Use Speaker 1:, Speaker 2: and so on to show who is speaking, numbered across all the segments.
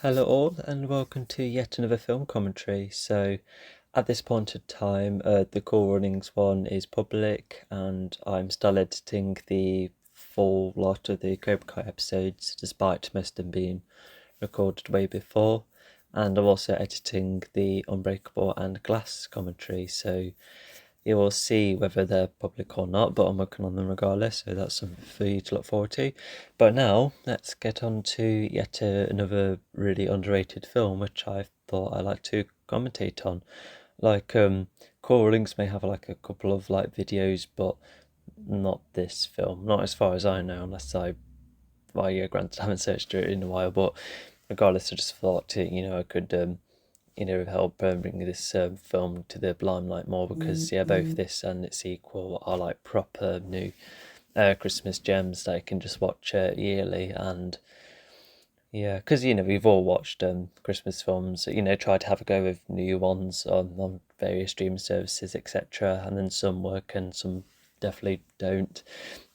Speaker 1: Hello all and welcome to yet another film commentary. So at this point in time, the Cool Runnings one is public and I'm still editing the full lot of the Cobra Kai episodes despite most of them being recorded way before. And I'm also editing the Unbreakable and Glass commentary, so you will see whether they're public or not, but I'm working on them regardless, so that's something for you to look forward to. But now, let's get on to yet another really underrated film, which I thought I'd like to commentate on. Like, Core Links may have like a couple of like videos, but not this film, not as far as I know, unless well, yeah, granted, I haven't searched it in a while, but regardless, I just thought, I could help bring this film to the limelight more because yeah, both this and its sequel are like proper new Christmas gems that I can just watch yearly. And yeah, because we've all watched Christmas films, try to have a go with new ones on various streaming services, etc. And then some work and some definitely don't,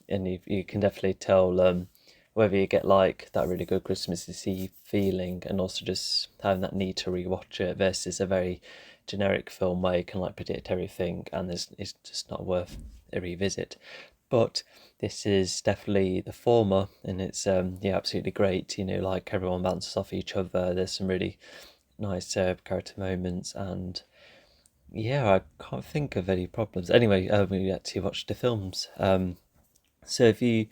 Speaker 1: and you can definitely tell whether you get like that really good Christmassy feeling and also just having that need to rewatch it versus a very generic film where you can like predict everything and it's just not worth a revisit. But this is definitely the former, and it's yeah, absolutely great. Like everyone bounces off each other. There's some really nice character moments, and yeah, I can't think of any problems. Anyway, we actually watched the films. So if you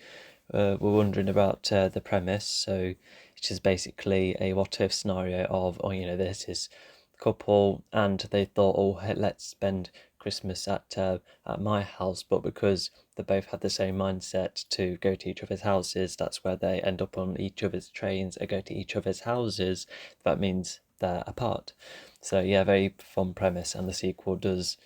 Speaker 1: were wondering about the premise, so it's just basically a what if scenario of, there's this couple and they thought, oh, hey, let's spend Christmas at my house, but because they both had the same mindset to go to each other's houses, that's where they end up on each other's trains and go to each other's houses. That means they're apart. So yeah, very fun premise, and the sequel does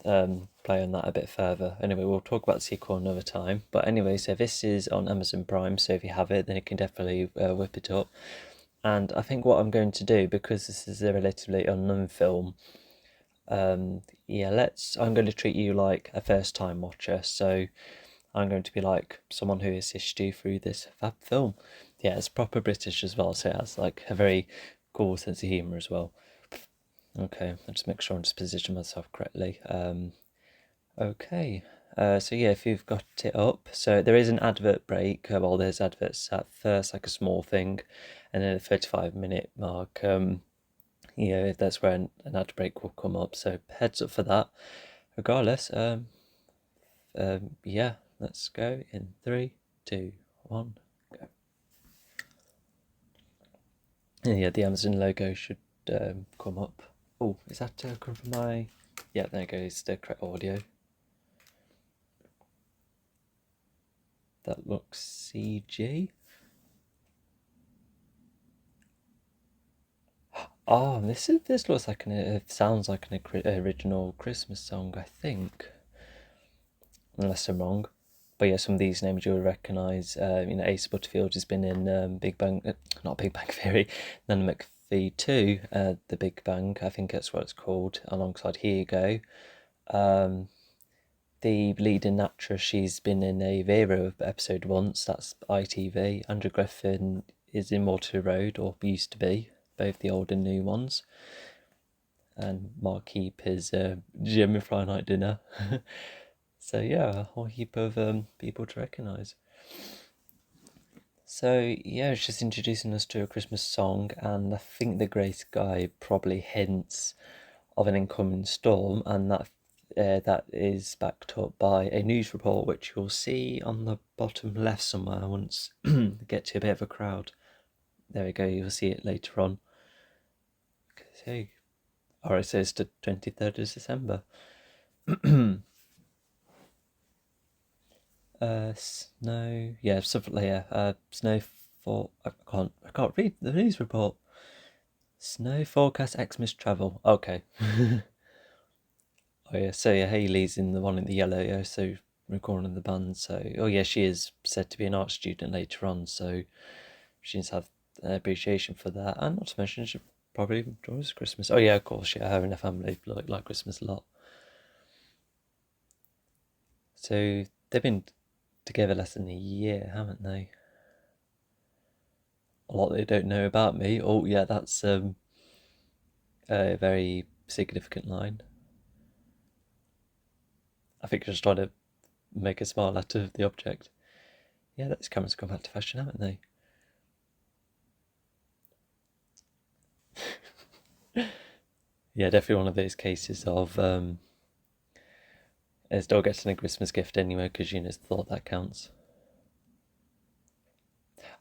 Speaker 1: play on that a bit further. Anyway, we'll talk about the sequel another time. But anyway, so this is on Amazon Prime, so if you have it, then you can definitely whip it up. And I think what I'm going to do, because this is a relatively unknown film, yeah, I'm going to treat you like a first time watcher. So I'm going to be like someone who assists you through this fab film. Yeah, it's proper British as well, so it has like a very cool sense of humour as well. Okay, I'll just make sure I just position myself correctly. Okay, so yeah, if you've got it up, so there is an advert break. Well, there's adverts at first, like a small thing, and then a 35-minute mark. That's where an ad break will come up. So heads up for that. Regardless, yeah, let's go in 3, 2, 1, go. And yeah, the Amazon logo should come up. Oh, is that coming from my? Yeah, there goes the correct audio. That looks CG. Oh, this looks like it sounds like an original Christmas song, I think, unless I'm wrong. But yeah, some of these names you'll recognise. Ace Butterfield has been in Big Bang, not Big Bang Theory, Nana McPhee 2, The Big Bang, I think that's what it's called, alongside Here You Go. The leading actress, she's been in a Vera episode once, that's ITV. Andrew Griffin is in Waterloo Road, or used to be, both the old and new ones. And Mark Heap is Jimmy Friday Night Dinner. So yeah, a whole heap of people to recognise. So yeah, it's just introducing us to a Christmas song, and I think the Grey Sky probably hints of an incoming storm, and that is backed up by a news report, which you'll see on the bottom left somewhere once we get to a bit of a crowd. There we go, you'll see it later on. Okay. Alright, so it's the 23rd of December. Snow, yeah, something like snow for I can't read the news report. Snow forecast Xmas travel. Okay. Oh yeah, so yeah, Hayley's in the one in the yellow, yeah, so recording the band. So oh yeah, she is said to be an art student later on, so she needs to have appreciation for that, and not to mention she probably enjoys Christmas. Oh yeah, of course, yeah, her and her family like Christmas a lot. So they've been together less than a year, haven't they? a lot they don't know about me. Oh yeah, that's a very significant line. I think you're just trying to make a smile out of the object. Yeah, those cameras come back to fashion, haven't they? Yeah, definitely one of those cases of still getting a Christmas gift anyway because you just thought that counts.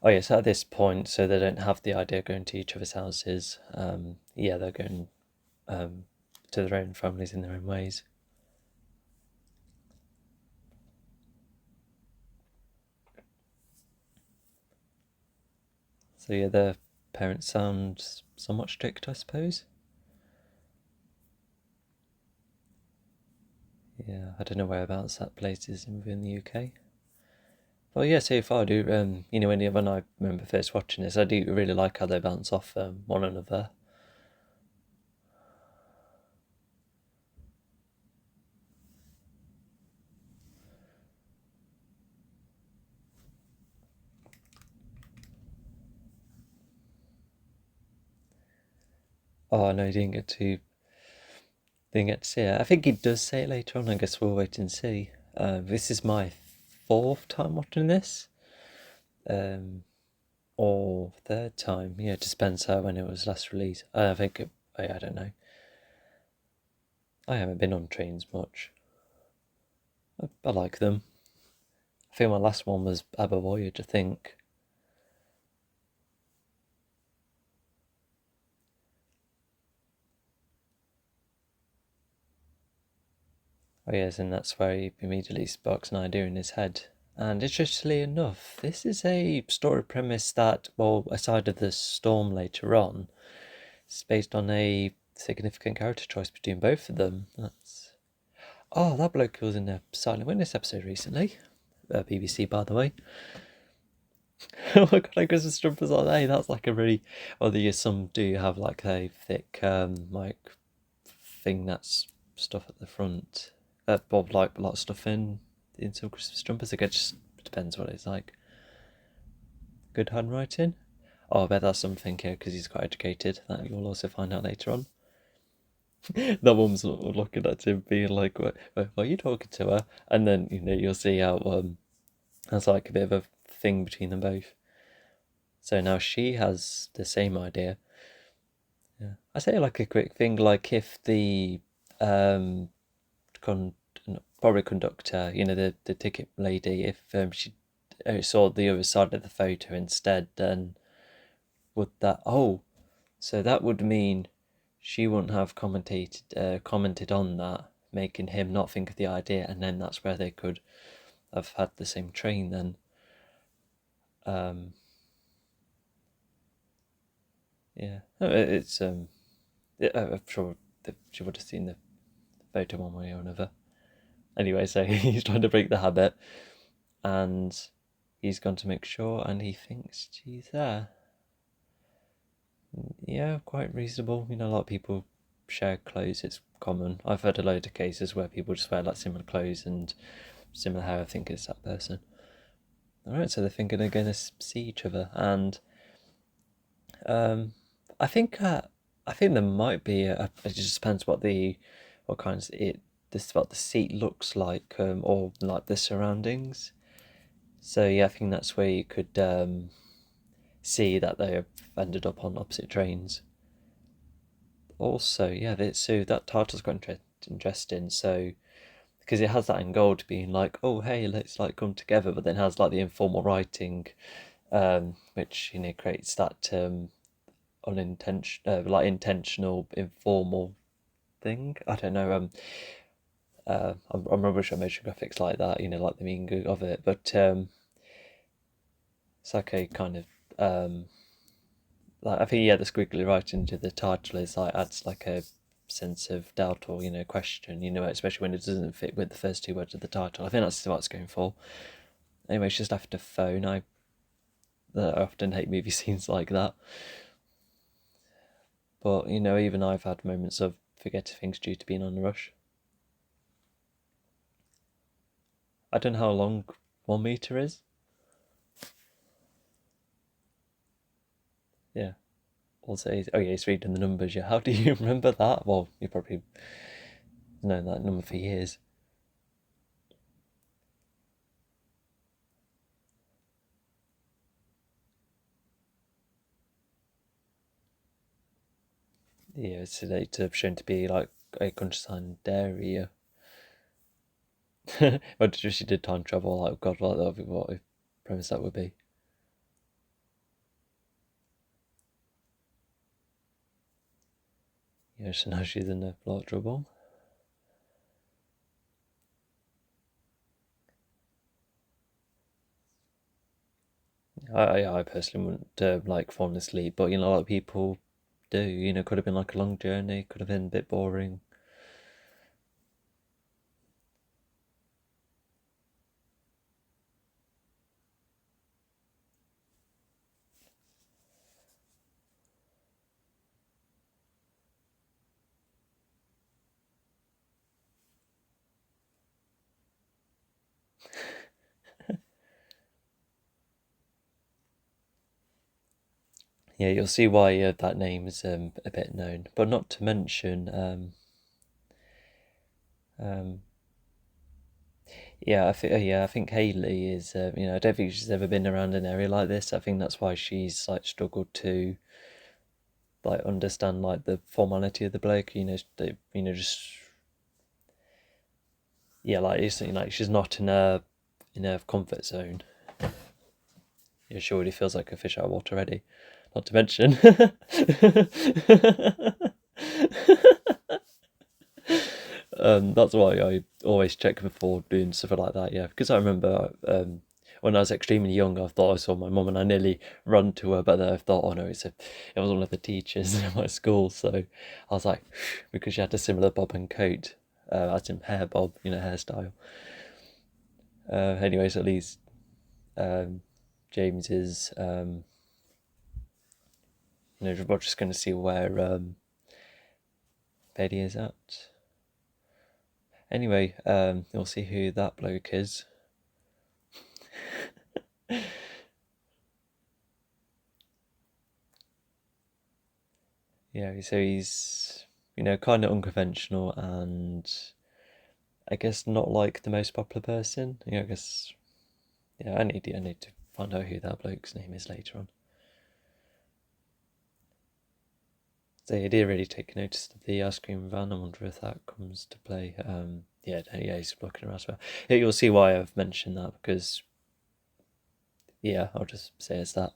Speaker 1: Oh yes, at this point, so they don't have the idea of going to each other's houses. Yeah, they're going um, to their own families in their own ways. So yeah, their parents sound somewhat strict, I suppose. Yeah, I don't know whereabouts that place is within the UK. Well, yeah, so far I do. When I remember first watching this, I do really like how they bounce off one another. Oh no, he didn't get to see it. I think he does say it later on. I guess we'll wait and see. This is my fourth time watching this, um, or third time. Yeah, it just depends how when it was last released. I think I don't know. I haven't been on trains much. I like them. I think my last one was Aber Voyage, I think. Oh yes, and that's where he immediately sparks an idea in his head. And interestingly enough, this is a story premise that, well, aside of the storm later on, it's based on a significant character choice between both of them. That's that bloke who was in a Silent Witness episode recently, BBC by the way. Oh my god, I Christmas jumpers are they? That's like a really. Although some do have like a thick like thing that's stuff at the front. Bob like a lot of stuff in some Christmas jumpers. It just depends what it's like. Good handwriting. Oh, I bet that's something here because he's quite educated. That you'll also find out later on. The mum's looking at him, being like, "What are you talking to her?" And then you'll see how there's like a bit of a thing between them both. So now she has the same idea. Yeah, I say like a quick thing, like if the um con probably conductor, the ticket lady, if she saw the other side of the photo instead, then would that so that would mean she wouldn't have commented on that, making him not think of the idea, and then that's where they could have had the same train then. Um, yeah, it's I'm sure that she would have seen the photo one way or another. Anyway, so he's trying to break the habit, and he's gone to make sure, and he thinks she's there. Yeah, quite reasonable. A lot of people share clothes. It's common. I've heard a load of cases where people just wear like similar clothes and similar hair. I think it's that person. All right, so they're thinking they're going to see each other, and um, I think uh, I think there might be. It just depends what kinds it this what the seat looks like, or like the surroundings. So yeah, I think that's where you could see that they have ended up on opposite trains. Also, yeah, so that title's quite interesting. So because it has that in gold being like, oh hey, let's like come together, but then has like the informal writing, which creates that like intentional informal thing. I don't know. I'm rubbish at motion graphics like that. Like the meaning of it, but it's like a kind of like I think yeah, the squiggly writing to the title is like adds like a sense of doubt or question. Especially when it doesn't fit with the first two words of the title. I think that's what it's going for. Anyway, it's just after phone. I often hate movie scenes like that. But even I've had moments of forgetting things due to being on a rush. I don't know how long 1 meter is. Yeah. Also, oh yeah, he's reading the numbers. Yeah, how do you remember that? Well, you probably known that number for years. Yeah, it's later shown to be like a countryside area. But if she did time travel, like God, what that would be, what a premise that would be. Yeah, so now she's in a lot of trouble. I personally wouldn't like falling asleep, but you know, a lot of people do. You know, could have been like a long journey, could have been a bit boring. Yeah, you'll see why that name is a bit known, but not to mention, um, I think Haley is, you know, I don't think she's ever been around an area like this. I think that's why she's like struggled to like understand like the formality of the bloke. You know, you know, just yeah, like it's like she's not in her comfort zone. Yeah, she already feels like a fish out of water already. Not to mention, that's why I always check before doing stuff like that. Yeah, because I remember when I was extremely young, I thought I saw my mum and I nearly run to her, but then I thought, oh no, it was one of the teachers in my school. So I was like, because she had a similar bob and coat, as in hair bob, you know, hairstyle. Anyways, at least um, James is, you know, we're just going to see where Betty is at. Anyway, you'll see who that bloke is. Yeah, so he's, you know, kind of unconventional and I guess not like the most popular person. You know, I guess, yeah, I need to find out who that bloke's name is later on. So he did really take notice of the ice cream van. I wonder if that comes to play. Yeah, yeah, he's blocking around as well. Yeah, you'll see why I've mentioned that because, yeah, I'll just say it's that.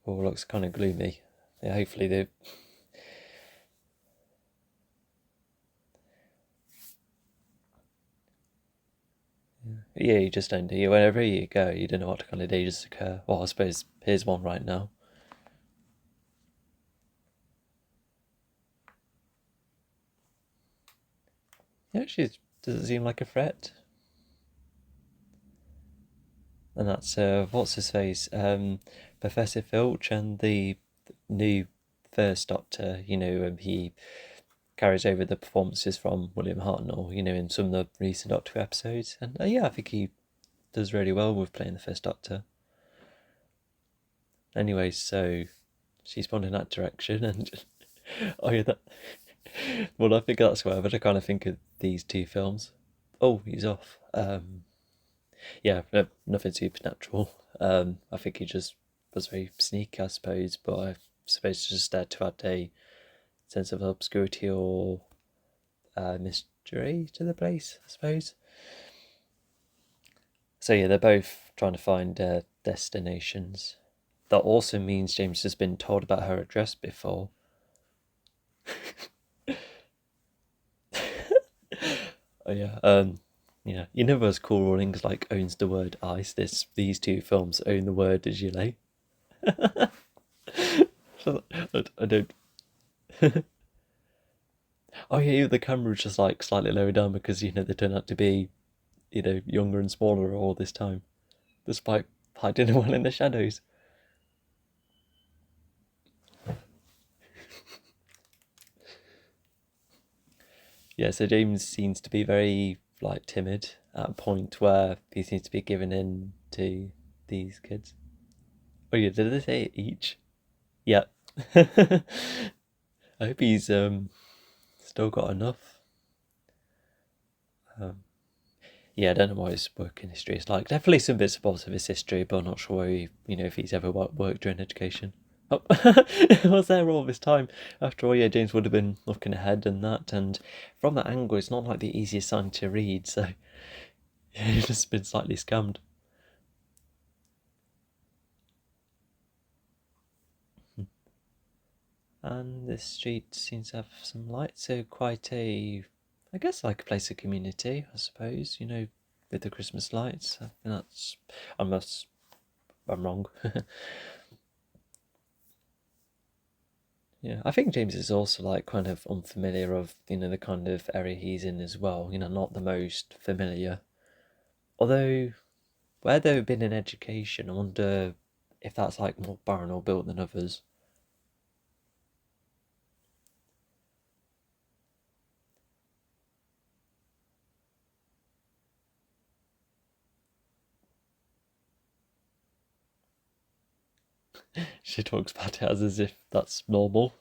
Speaker 1: Oh, looks kind of gloomy. Yeah, hopefully they. Yeah, you just don't do it. Wherever you go, you don't know what kind of dangers occur. Well, I suppose here's one right now. Yeah, she doesn't seem like a threat. And that's what's his face, Professor Filch, and the new first Doctor. You know, he carries over the performances from William Hartnell. You know, in some of the recent Doctor episodes, and yeah, I think he does really well with playing the first Doctor. Anyway, so she's gone in that direction, and oh yeah, that. Well, I think that's where, but I kind of think of these two films. Oh, he's off. Yeah, no, nothing supernatural. I think he just was very sneaky, I suppose, but I suppose it's just there to add a sense of obscurity or mystery to the place, I suppose. So yeah, they're both trying to find destinations. That also means James has been told about her address before. Oh yeah, yeah. You know those cool rulings like owns the word ice. These two films own the word Gilet. I don't. Oh yeah, the camera's just like slightly lower down because you know they turn out to be, you know, younger and smaller all this time, despite hiding well in the shadows. Yeah, so James seems to be very like timid at a point where he seems to be giving in to these kids. Oh yeah, did they say each? Yeah. I hope he's still got enough. Um, yeah, I don't know what his working history is like. Definitely some bits and bobs of his history, but I'm not sure where he, if he's ever worked during education. Oh, was there all this time? After all, yeah, James would have been looking ahead and that, and from that angle, it's not like the easiest sign to read, so yeah, he's just been slightly scammed. And this street seems to have some light, so quite a, I guess, like a place of community, I suppose, with the Christmas lights. I think that's, unless I'm wrong. Yeah, I think James is also like kind of unfamiliar of, the kind of area he's in as well, not the most familiar. Although, where they've been in education, I wonder if that's like more barren or built than others. She talks about it as if that's normal.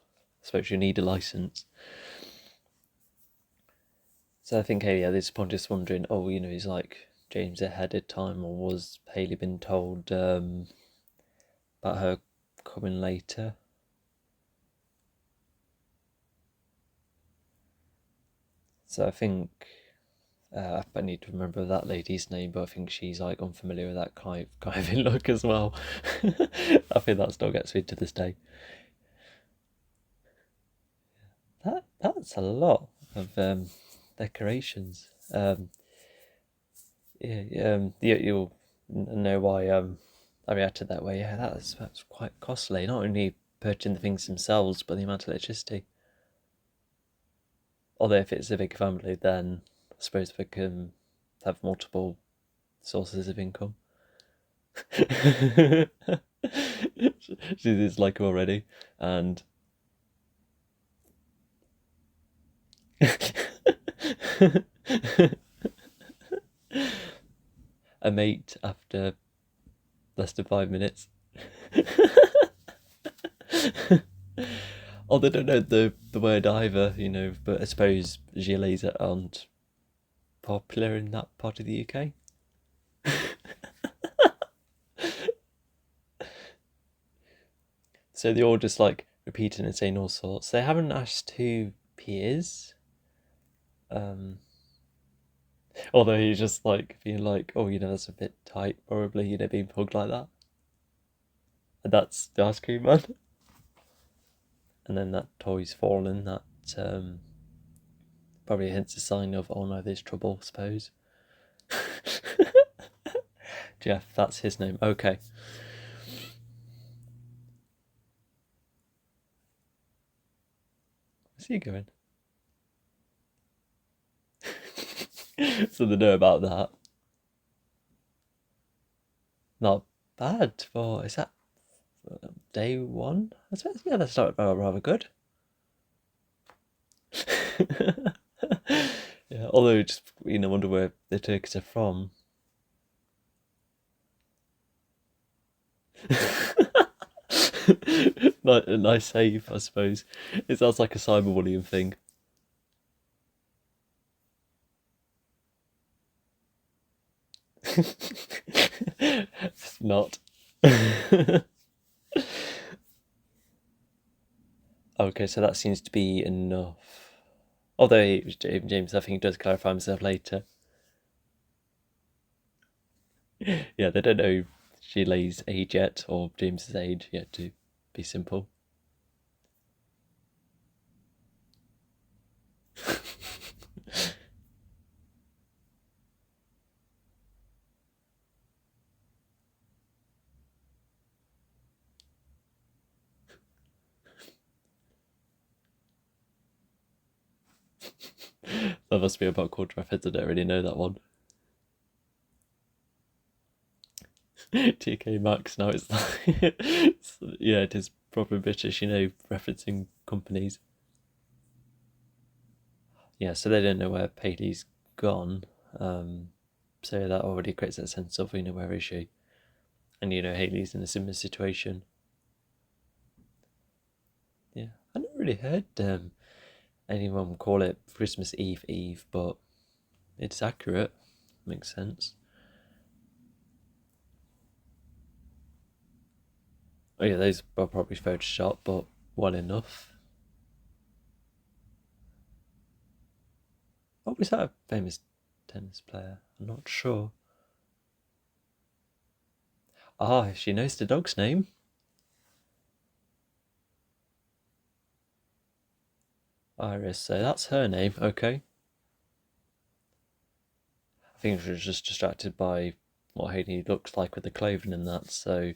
Speaker 1: I suppose you need a license. So I think, hey, yeah, this point just wondering, oh, he's like James ahead of time, or was Haley been told about her coming later? So I think I need to remember that lady's name, but I think she's like unfamiliar with that kind of in look as well. I think that still gets me to this day. That's a lot of decorations. You'll know why I reacted that way. Yeah, that's quite costly. Not only purchasing the things themselves, but the amount of electricity. Although if it's a big family, then I suppose they can have multiple sources of income. She's like already, and a mate after less than 5 minutes. Oh, they don't know the word either, but I suppose gilets aren't popular in that part of the UK. So they're all just like repeating and saying all sorts. They haven't asked who he is. Um, Although he's just like being like, oh, that's a bit tight, probably, being hugged like that. And that's the ice cream man. And then that toy's fallen. That um, probably hints a sign of, oh no, there's trouble, I suppose. Jeff, that's his name. Okay. Where's he going? So they know about that. Not bad for, is that day one? I suppose, yeah, that started rather good. Yeah, although just, wonder where the turkeys are from. Nice save, I suppose. It sounds like a cyberbullying thing. It's not. Okay, so that seems to be enough. Although James, I think, does clarify himself later. Yeah, they don't know Sheila's age yet, or James's age yet, to be simple. That must be about quarter of heads. I don't really know that one. TK Maxx, now it's like, yeah, it is proper British, referencing companies. Yeah, so they don't know where Paley's gone. So that already creates that sense of, where is she? And, Haley's in a similar situation. Yeah, I never really heard anyone call it Christmas Eve Eve, but it's accurate. Makes sense. Oh yeah, those were probably Photoshop, but well enough. Oh, was that a famous tennis player? I'm not sure. Ah, she knows the dog's name. Iris, so that's her name. Okay. I think she was just distracted by what Haley looks like with the clothing and that. So,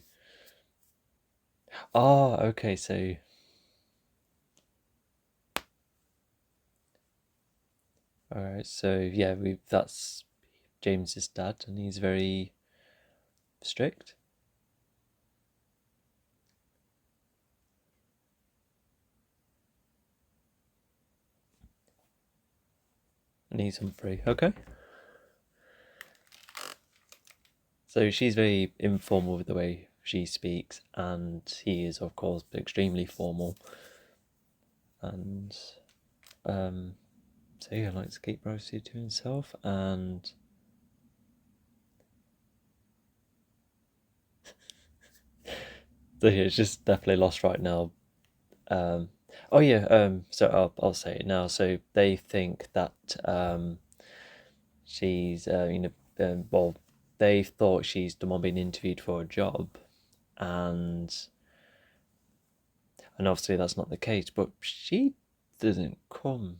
Speaker 1: okay. So, all right. So yeah, we that's James's dad, and he's very strict. And he's Humphrey. Okay. So she's very informal with the way she speaks, and he is, of course, extremely formal. And so he likes to keep privacy to himself, and so yeah, it's just definitely lost right now. Oh yeah, so I'll say it now. So they think that she's well, they thought she's the one being interviewed for a job, and obviously that's not the case. But she doesn't come.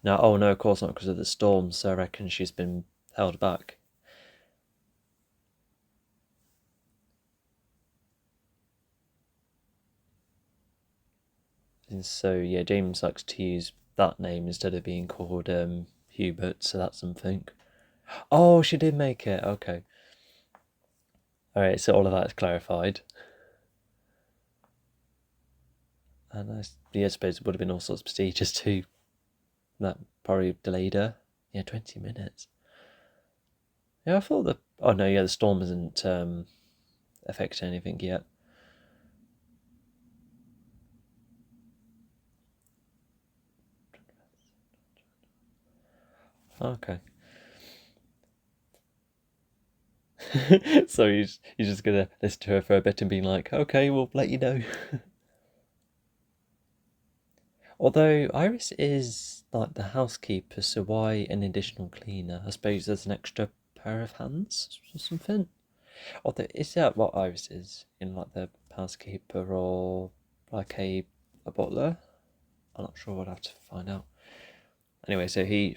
Speaker 1: No, oh no, of course not because of the storm. So I reckon she's been held back. And so yeah, James likes to use that name instead of being called Hubert. So that's something. Oh, she did make it. Okay. All right. So all of that is clarified. And yeah, I suppose it would have been all sorts of procedures too. That probably delayed her. Yeah, 20 minutes. Yeah, I thought the. Oh no, yeah, the storm hasn't affected anything yet. Okay. So you're just gonna listen to her for a bit and be like, okay, we'll let you know. Although Iris is like the housekeeper, so why an additional cleaner? I suppose there's an extra pair of hands or something. Although is that what Iris is in like the housekeeper or like a butler? I'm not sure. I'd have to find out. Anyway, so he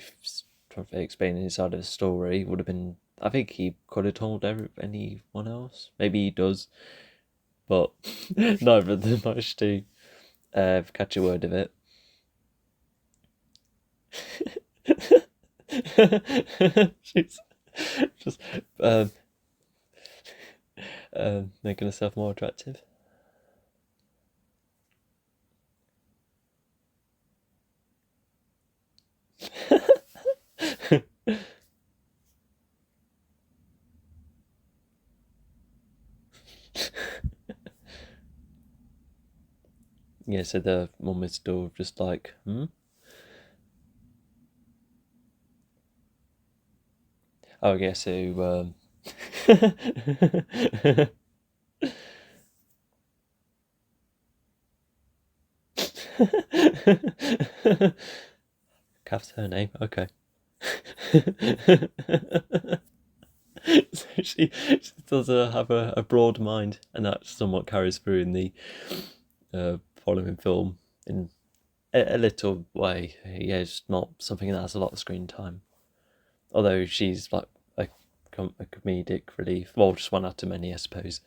Speaker 1: explaining his side of the story would have been. I think he could have told anyone else. Maybe he does, but neither of them managed to catch a word of it. She's just making herself more attractive. Yeah, so the mum is still just like, hmm? Oh, yeah, so, Kath's her name, okay. So she does have a broad mind, and that somewhat carries through in the following film in a little way. Yeah, it's not something that has a lot of screen time. Although she's like a, a comedic relief. Well, just one out of many, I suppose.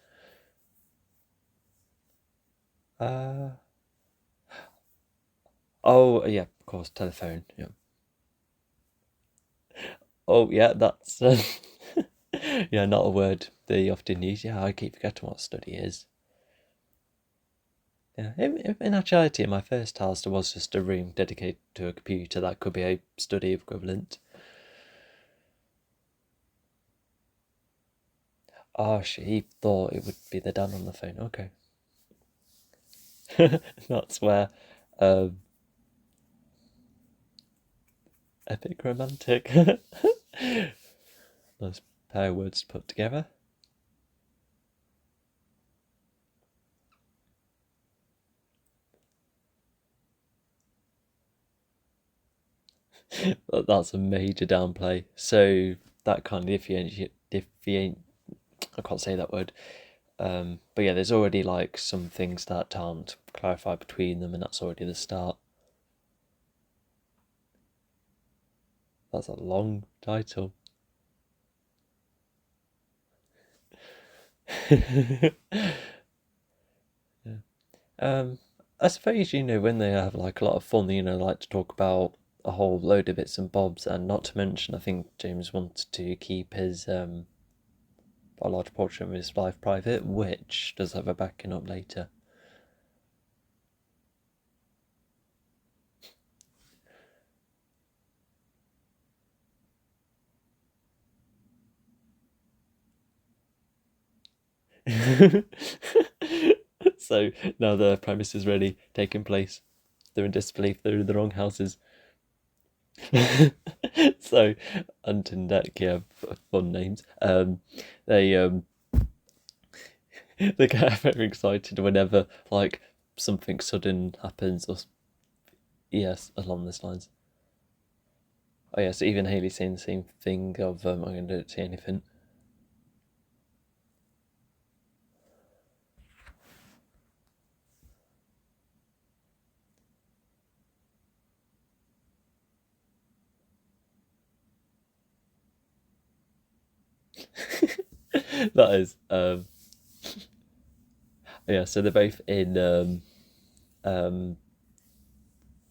Speaker 1: Uh, oh, yeah, of course, telephone. Yeah. Oh, yeah, that's. Yeah, not a word they often use. Yeah, I keep forgetting what study is. Yeah, in actuality, in my first house, there was just a room dedicated to a computer that could be a study equivalent. Oh, she thought it would be the dad on the phone. Okay. That's where um, epic romantic. Nice pair of words to put together. That's a major downplay. So that kind of different, I can't say that word. But yeah, there's already like some things that aren't clarified between them, and that's already the start. That's a long title. Yeah. I suppose when they have like a lot of fun, like to talk about a whole load of bits and bobs, and not to mention, I think James wanted to keep his a large portion of his life private, which does have a backing up later. So now the premise is really taking place. They're in disbelief. They're in the wrong houses. So, Hunt and Deck, yeah, fun names. They they get very excited whenever like something sudden happens, or yes, along these lines. Oh yeah, so even Haley's saying the same thing of I'm going to see anything. That is yeah. So they're both in um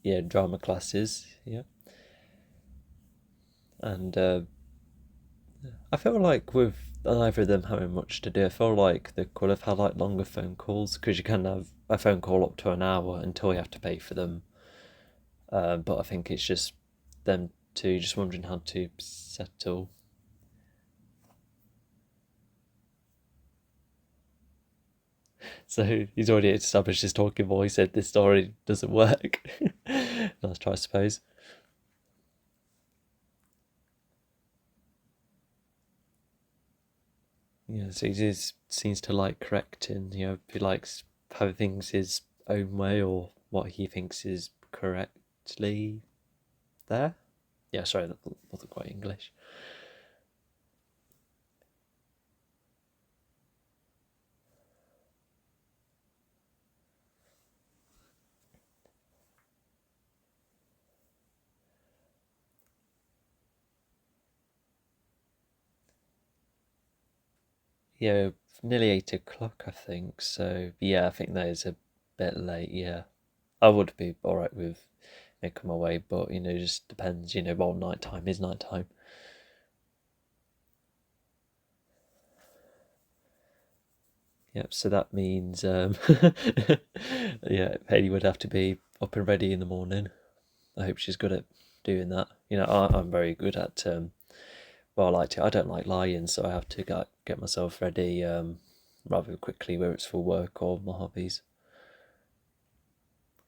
Speaker 1: yeah, drama classes, yeah, and I feel like with neither of them having much to do, I feel like they could have had like longer phone calls, because you can have a phone call up to an hour until you have to pay for them. But I think it's just them two just wondering how to settle. So he's already established his talking voice, said this story doesn't work. Let's try, I suppose. Yeah, so he just seems to like correcting, he likes having things his own way, or what he thinks is correctly there. Yeah, sorry, that wasn't quite English. Yeah, nearly 8 o'clock, I think. So yeah, I think that is a bit late. Yeah, I would be all right with making my way, but just depends. Well, night time is night time. Yep. So that means yeah, Haley would have to be up and ready in the morning. I hope she's good at doing that. I'm very good at well, I like to. I don't like lying, so I have to get myself ready rather quickly, whether it's for work or my hobbies.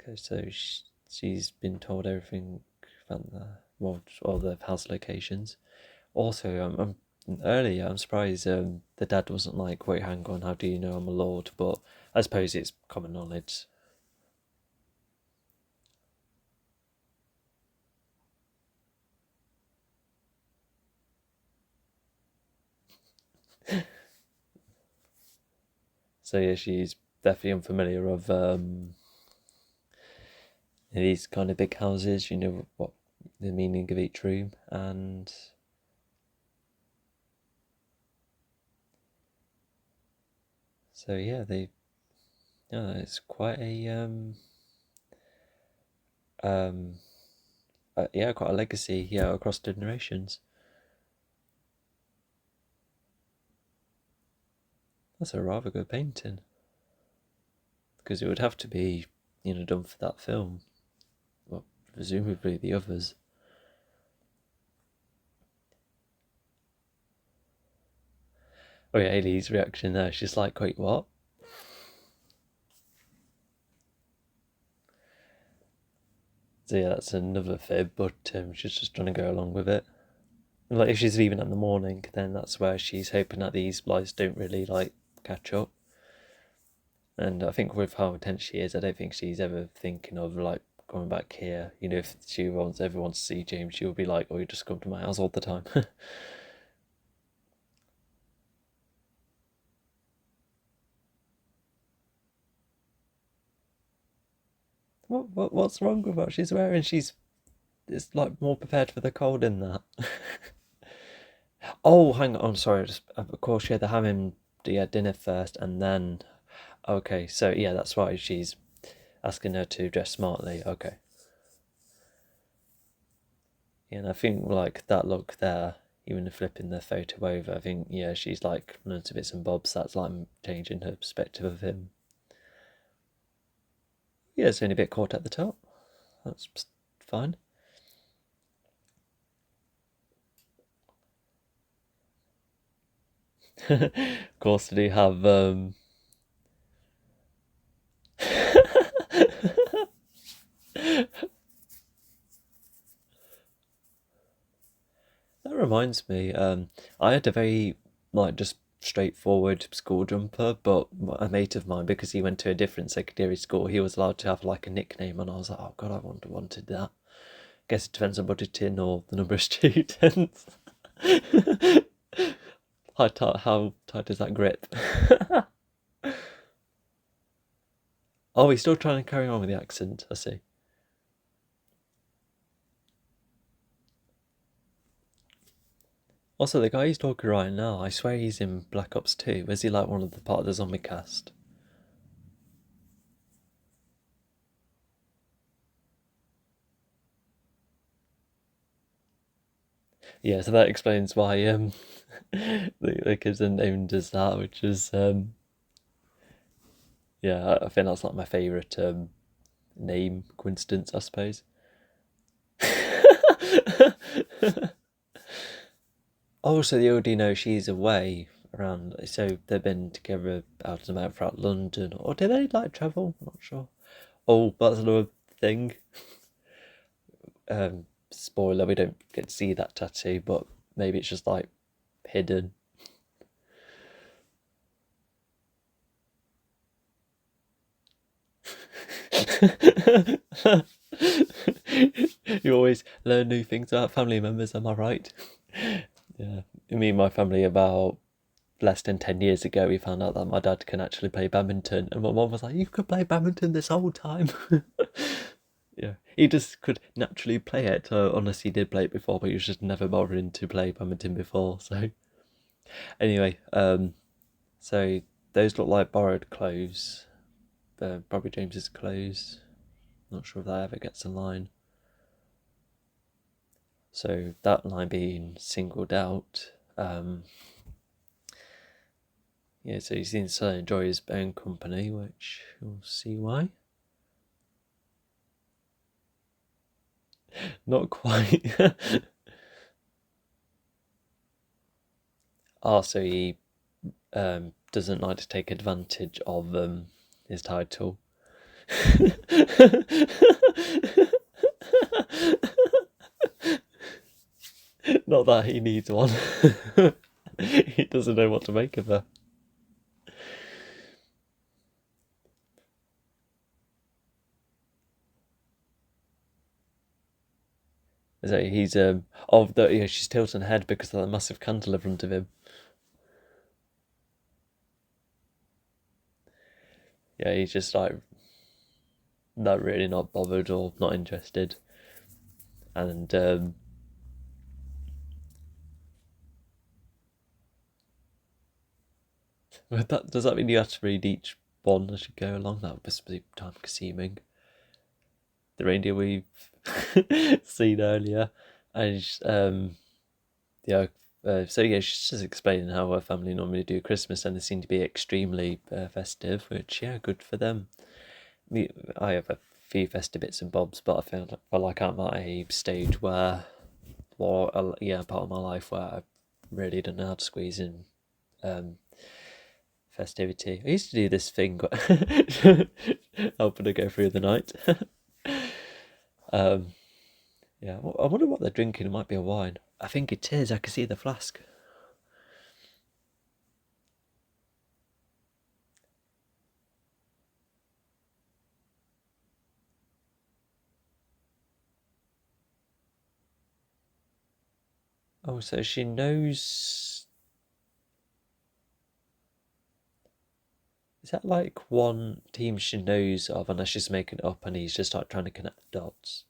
Speaker 1: Okay, so she's been told everything about the all the house locations. Also, earlier. I'm surprised the dad wasn't like, "Wait, hang on, how do you know I'm a lord?" But I suppose it's common knowledge. So yeah, she's definitely unfamiliar of these kind of big houses. You know what the meaning of each room, and so yeah, it's quite a um yeah, quite a legacy, yeah, across generations. That's a rather good painting, because it would have to be, done for that film. Well, presumably the others. Oh yeah, Haley's reaction there. She's like, "Wait, what?" So yeah, that's another fib, but she's just trying to go along with it. And, like if she's leaving in the morning, then that's where she's hoping that these lights don't really like catch up. And I think with how intense she is, I don't think she's ever thinking of like going back here. You know, if she wants everyone to see James, she'll be like, "Oh, you just come to my house all the time." What's wrong with what she's wearing? She's it's like more prepared for the cold in that. Oh, hang on, sorry. Just, of course, yeah, they're having dinner first, and then okay, so yeah, that's why she's asking her to dress smartly. Okay, yeah, and I think like that look there, even flipping the photo over, I think yeah, she's like learned to bits and bobs. That's like changing her perspective of him. Yeah, it's only a bit caught at the top. That's fine. Of course, they do have That reminds me, I had a very like just straightforward school jumper, but a mate of mine, because he went to a different secondary school, he was allowed to have like a nickname, and I was like, oh god, I wanted that. Guess it depends on budgeting or the number of students. How tight is that grip? Oh, he's still trying to carry on with the accent. I see. Also, the guy he's talking right now, I swear he's in Black Ops 2. Is he like one of the part of the zombie cast? Yeah, so that explains why the kids are named as that, which is yeah, I think that's like my favourite name coincidence, I suppose. Oh, so they already know she's away around, so they've been together out and about throughout London, or do they like travel? I'm not sure. Oh, that's another thing. Spoiler, we don't get to see that tattoo, but maybe it's just like hidden. You always learn new things about family members, am I right? Yeah. Me and my family, about less than 10 years ago, we found out that my dad can actually play badminton, and my mom was like, "You could play badminton this whole time." Yeah, he just could naturally play it. Honestly, he did play it before, but he was just never bothering to play badminton before. So, anyway, so those look like borrowed clothes. Bobby James's clothes. Not sure if that ever gets a line. So that line being singled out. Yeah, so he seems to enjoy his own company, which you'll see why. Not quite. Also, he doesn't like to take advantage of his title. Not that he needs one. He doesn't know what to make of her. So he's she's tilting her head because of that massive candle in front of him. Yeah, he's just like not really not bothered or not interested. And does that mean you have to read each one as you go along? That must be time consuming. The reindeer we've seen earlier, and yeah. So yeah, she's just explaining how her family normally do Christmas, and they seem to be extremely festive, which yeah, good for them. I have a few festive bits and bobs, but I feel like I'm at a stage where, or yeah, part of my life where I really don't know how to squeeze in um, festivity. I used to do this thing, helping her go through the night. Um, yeah, I wonder what they're drinking. It might be a wine. I think it is. I can see the flask. Oh, so she knows. Is that like one team she knows of, unless she's making it up and he's just like trying to connect the dots?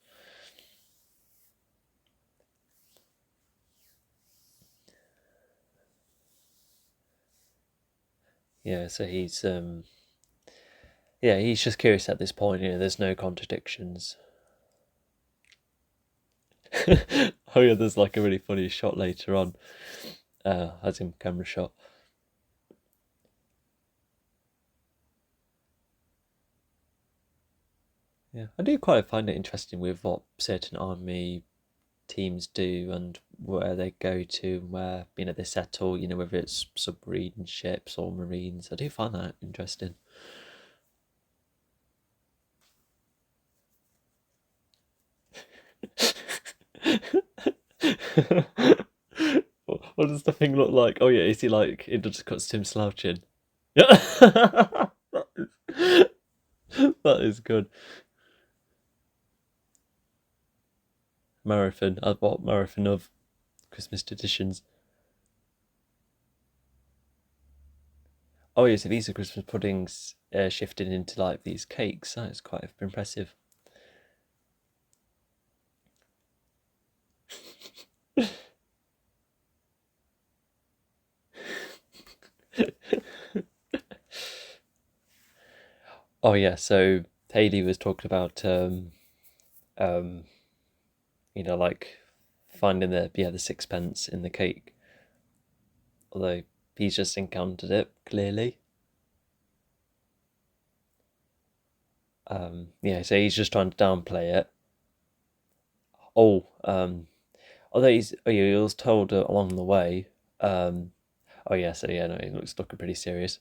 Speaker 1: Yeah, so he's just curious at this point. There's no contradictions. Oh yeah, there's like a really funny shot later on, as in camera shot. Yeah, I do quite find it interesting with what certain army teams do and where they go to and where they settle. Whether it's submarine ships or marines. I do find that interesting. What does the thing look like? Oh yeah, is he like it just cuts to him slouching? Yeah, that is good. Marathon. I bought marathon of Christmas traditions. Oh yeah, so these are Christmas puddings shifted into like these cakes. That is quite impressive. Oh yeah, so Haley was talking about um like finding the sixpence in the cake. Although he's just encountered it clearly. Yeah, so he's just trying to downplay it. Oh, although he was told along the way. Um, oh yeah, so yeah, no, he looks looking pretty serious.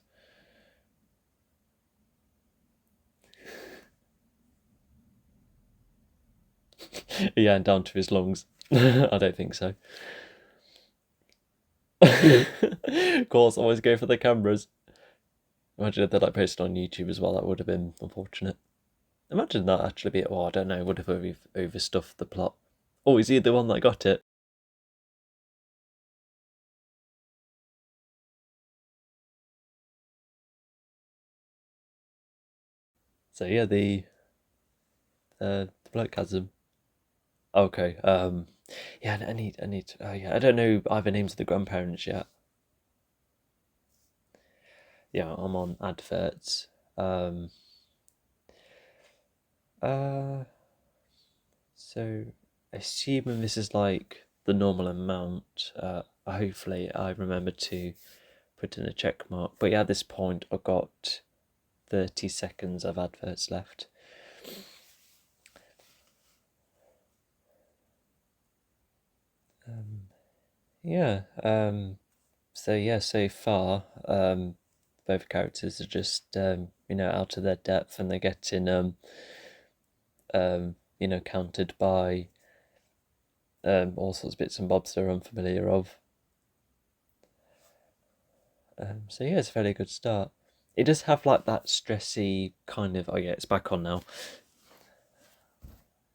Speaker 1: Yeah, and down to his lungs. I don't think so. Of course, always go for the cameras. Imagine if they like posted on YouTube as well. That would have been unfortunate. Imagine that actually be. Oh, I don't know. Would have overstuffed the plot. Oh, is he the one that got it? So yeah, the bloke has him. Okay. Yeah, I need. Yeah, I don't know either names of the grandparents yet. Yeah, I'm on adverts. Um. Uh. So, assuming this is like the normal amount, hopefully I remember to put in a check mark. But yeah, at this point, I've got 30 seconds of adverts left. Yeah. So yeah, so far, both characters are just out of their depth, and they're getting countered by all sorts of bits and bobs they're unfamiliar of. So yeah, it's a fairly good start. It does have like that stressy kind of. Oh yeah, it's back on now.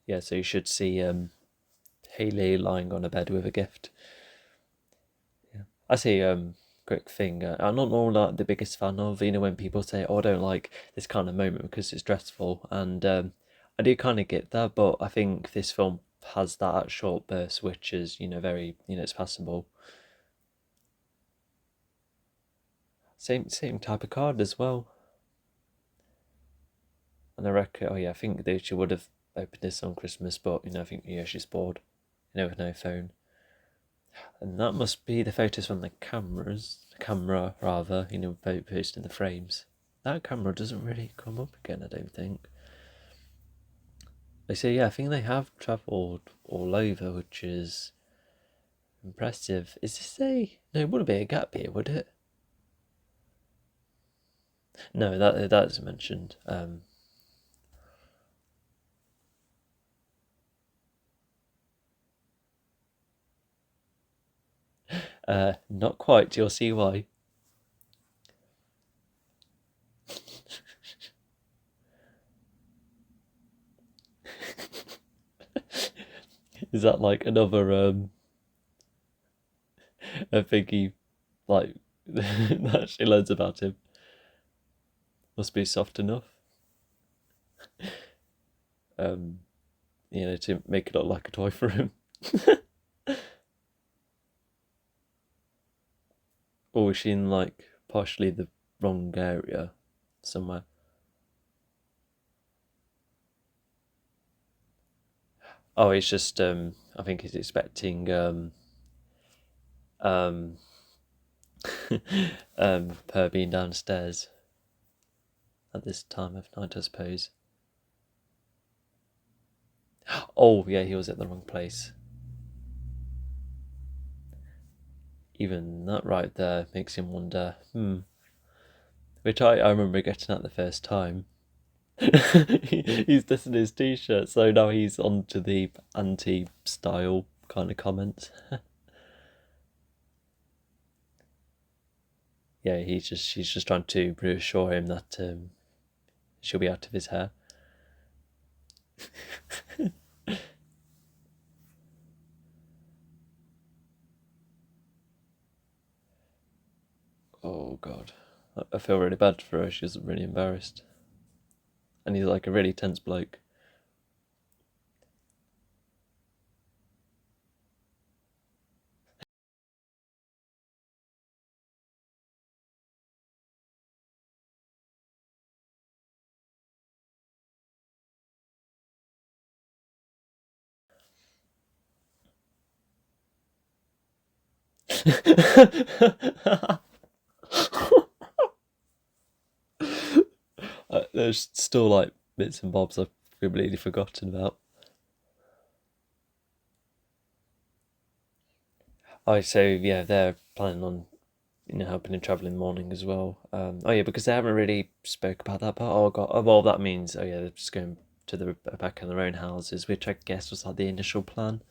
Speaker 1: Yeah, so you should see Haley lying on a bed with a gift. Yeah, I see. Quick thing. I'm not all like the biggest fan of when people say, "Oh, I don't like this kind of moment because it's stressful," and I do kind of get that, but I think this film has that short burst, which is very it's passable. Same type of card as well. And I reckon, oh yeah, I think they she would have opened this on Christmas, but I think she's bored, with no phone, and that must be the photos from the camera rather, posted in the frames. That camera doesn't really come up again, I don't think. They say, yeah, I think they have travelled all over, which is impressive. Is this a no? It wouldn't be a gap year, would it? No, that is mentioned. Not quite. You'll see why. Is that like another a thing he like that she learns about him? Must be soft enough. Um, to make it look like a toy for him. Or is she in like partially the wrong area somewhere? Oh, he's just I think he's expecting um her being downstairs at this time of night, I suppose. Oh yeah, he was at the wrong place. Even that right there makes him wonder. Which I remember getting at the first time. He's dissing his t-shirt, so now he's on to the anti-style kind of comments. Yeah, she's just trying to reassure him that she'll be out of his hair. Oh god, I feel really bad for her. She's really embarrassed, and he's like a really tense bloke. There's still like bits and bobs I've completely forgotten about. Oh, so yeah, they're planning on helping him travel in the morning as well. Oh yeah, because they haven't really spoke about that part. Oh god, oh, well that means oh yeah, they're just going to the back in their own houses, which I guess was like the initial plan,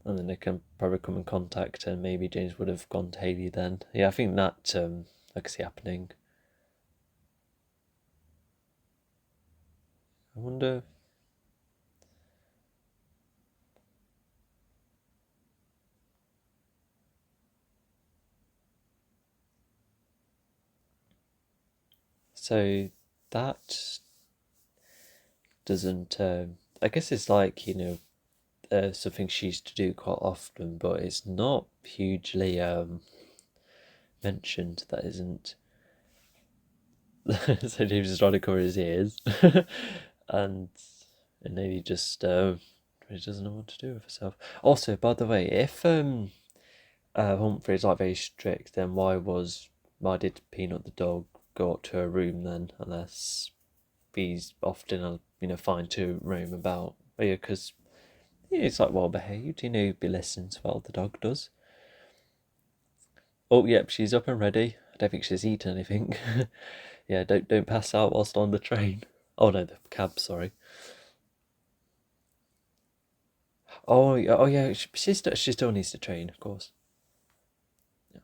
Speaker 1: and then they can probably come in contact, and maybe James would have gone to Haley then. Yeah, I think that I could see happening. I wonder. So that doesn't. I guess it's like something she used to do quite often, but it's not hugely mentioned. That isn't. So James is trying to cover his ears, and and then he doesn't know what to do with herself. Also, by the way, if Humphrey's like very strict, then why did Peanut the dog go up to her room then? Unless he's often fine to roam about. But yeah, because it's like well behaved. Be listening to what the dog does. Oh yep, she's up and ready. I don't think she's eaten anything. Yeah, don't pass out whilst on the train. Oh no, the cab. Sorry. Oh yeah. She still needs to train, of course. Yeah.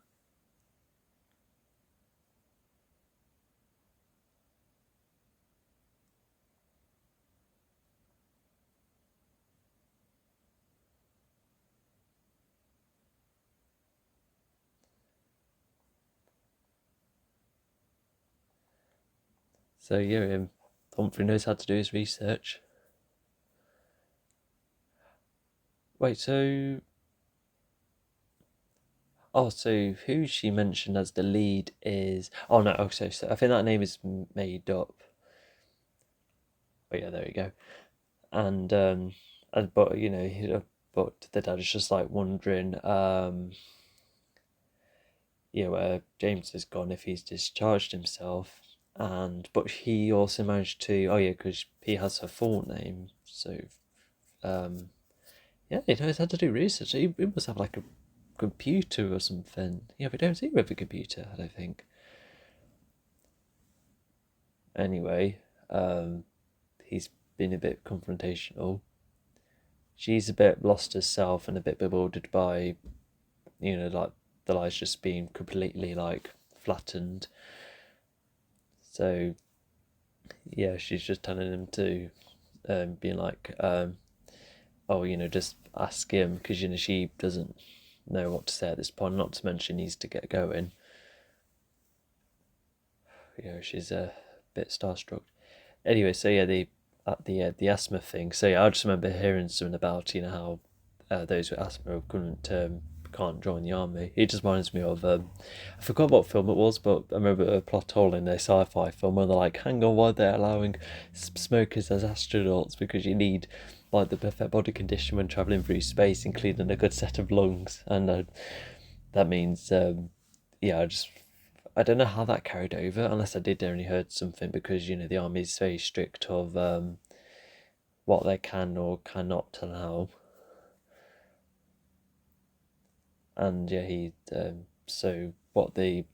Speaker 1: So yeah, Humphrey knows how to do his research. Wait, so so who she mentioned as the lead is? Oh no, so I think that name is made up. Oh yeah, there we go. And but but the dad is just like wondering, where James has gone if he's discharged himself, and but he also managed to because he has her full name, so um yeah, he knows how to do research. He must have like a computer or something. Yeah, we don't see him with a computer, I don't think. Anyway, he's been a bit confrontational. she's a bit lost herself and a bit bewildered by, like the lies just being completely like flattened. So yeah, she's just telling him to being like, oh, just ask him because she doesn't know what to say at this point. Not to mention he needs to get going. She's a bit starstruck. Anyway, so yeah, the asthma thing. So yeah, I just remember hearing something about how those with asthma can't join the army. It just reminds me of I forgot what film it was, but I remember a plot hole in a sci-fi film where they're like, hang on, why they're allowing smokers as astronauts because you need like the perfect body condition when traveling through space, including a good set of lungs, and that means yeah, I don't know how that carried over, unless I did only heard something because the army is very strict of what they can or cannot allow. And yeah, so what the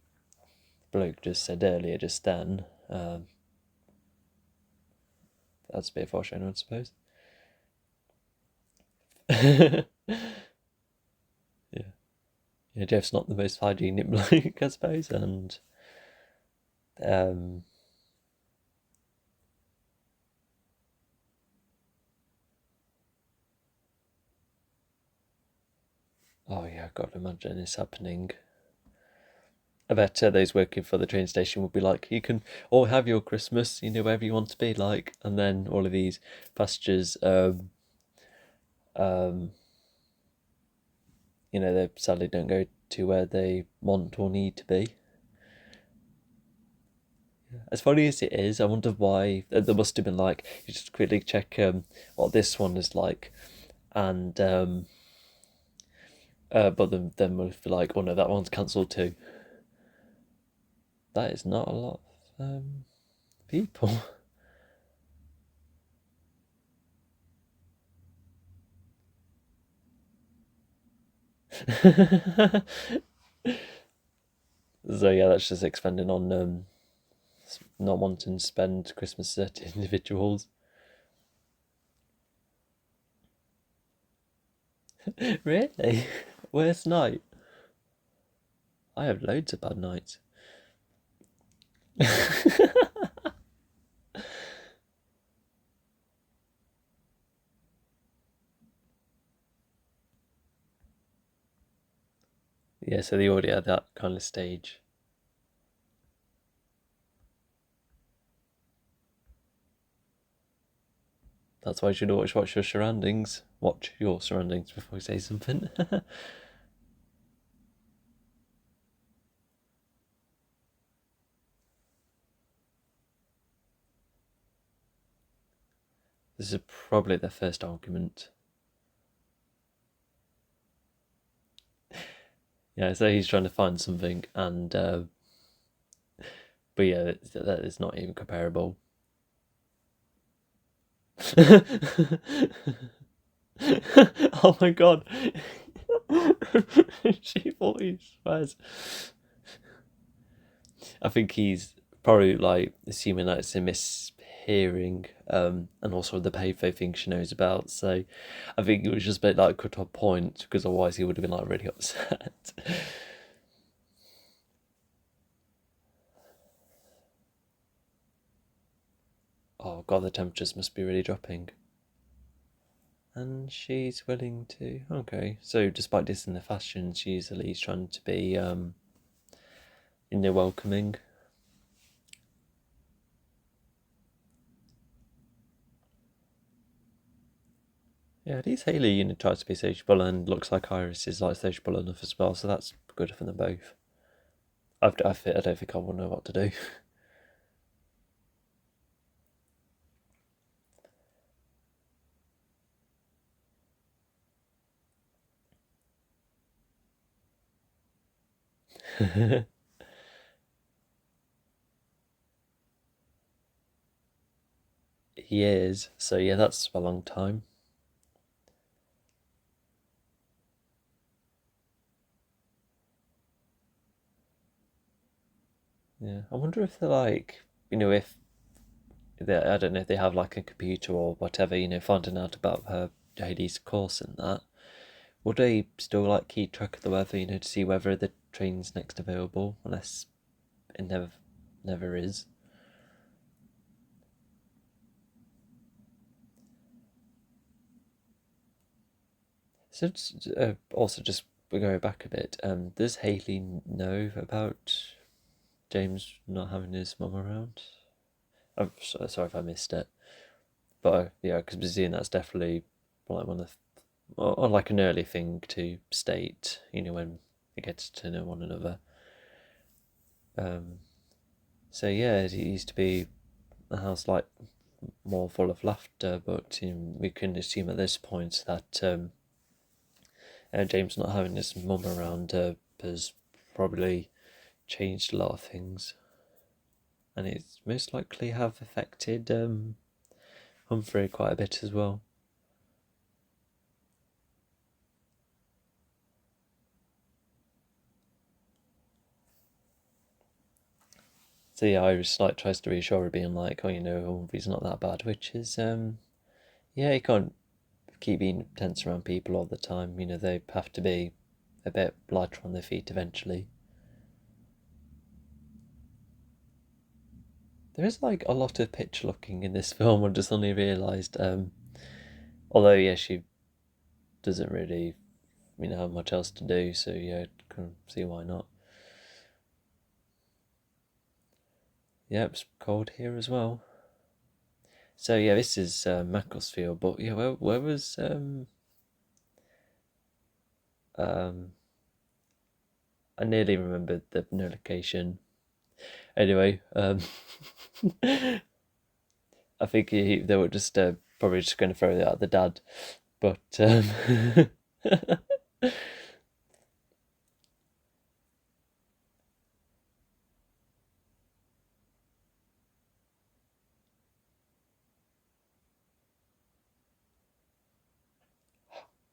Speaker 1: bloke just said earlier, just then, that's a bit of foreshadowing, I suppose. Yeah, yeah. Jeff's not the most hygienic bloke, I suppose, and um, oh yeah, I've got to imagine this happening. I bet those working for the train station would be like, you can all have your Christmas, wherever you want to be, like, and then all of these passengers, um, they sadly don't go to where they want or need to be. As funny as it is, I wonder why there must have been like, you just quickly check what this one is like, and but then we'll be like, oh no, that one's cancelled too. That is not a lot of people. So yeah, that's just expanding on not wanting to spend Christmas at individuals. Really? Worst night? I have loads of bad nights. Yeah, so they already had that kind of stage. That's why you should always watch your surroundings. Watch your surroundings before you say something. This is probably their first argument. Yeah, so he's trying to find something, and but yeah, that is not even comparable. Oh my god. She thought he swears. I think he's probably like assuming that it's a mishearing, and also the payphone thing she knows about. So I think it was just a bit like cut off point because otherwise he would have been like really upset. Oh god, the temperatures must be really dropping. And she's willing to. Okay, so despite dissing the fashion, she's at least trying to be, welcoming. Yeah, at least Haley, tries to be sociable and looks like Iris is like sociable enough as well, so that's good for them both. I don't think I will know what to do. He is, so yeah, that's a long time. Yeah, I wonder if they're like, if they, I don't know if they have like a computer or whatever, finding out about her Hades' course in that, would they still like keep track of the weather, to see whether the train's next available, unless it never is? So also just going back a bit, does Haley know about James not having his mum around? I'm sorry if I missed it, but yeah, because presuming that's definitely like one of or like an early thing to state, when they get to know one another. Um, so yeah, it used to be a house like more full of laughter, but we can assume at this point that James not having his mum around has probably changed a lot of things, and it's most likely have affected Humphrey quite a bit as well. So yeah, Iris like tries to reassure her, being like, "Oh, Humphrey's not that bad," which is yeah, you can't keep being tense around people all the time. They have to be a bit lighter on their feet eventually. There is like a lot of picture looking in this film. I just suddenly realised. Although yeah, she doesn't really have much else to do, so yeah, I can see why not. Yeah, it's cold here as well. So yeah, this is Macclesfield, but yeah, where was um I nearly remembered the no location. Anyway, I think they were just probably just going to throw it at the dad, but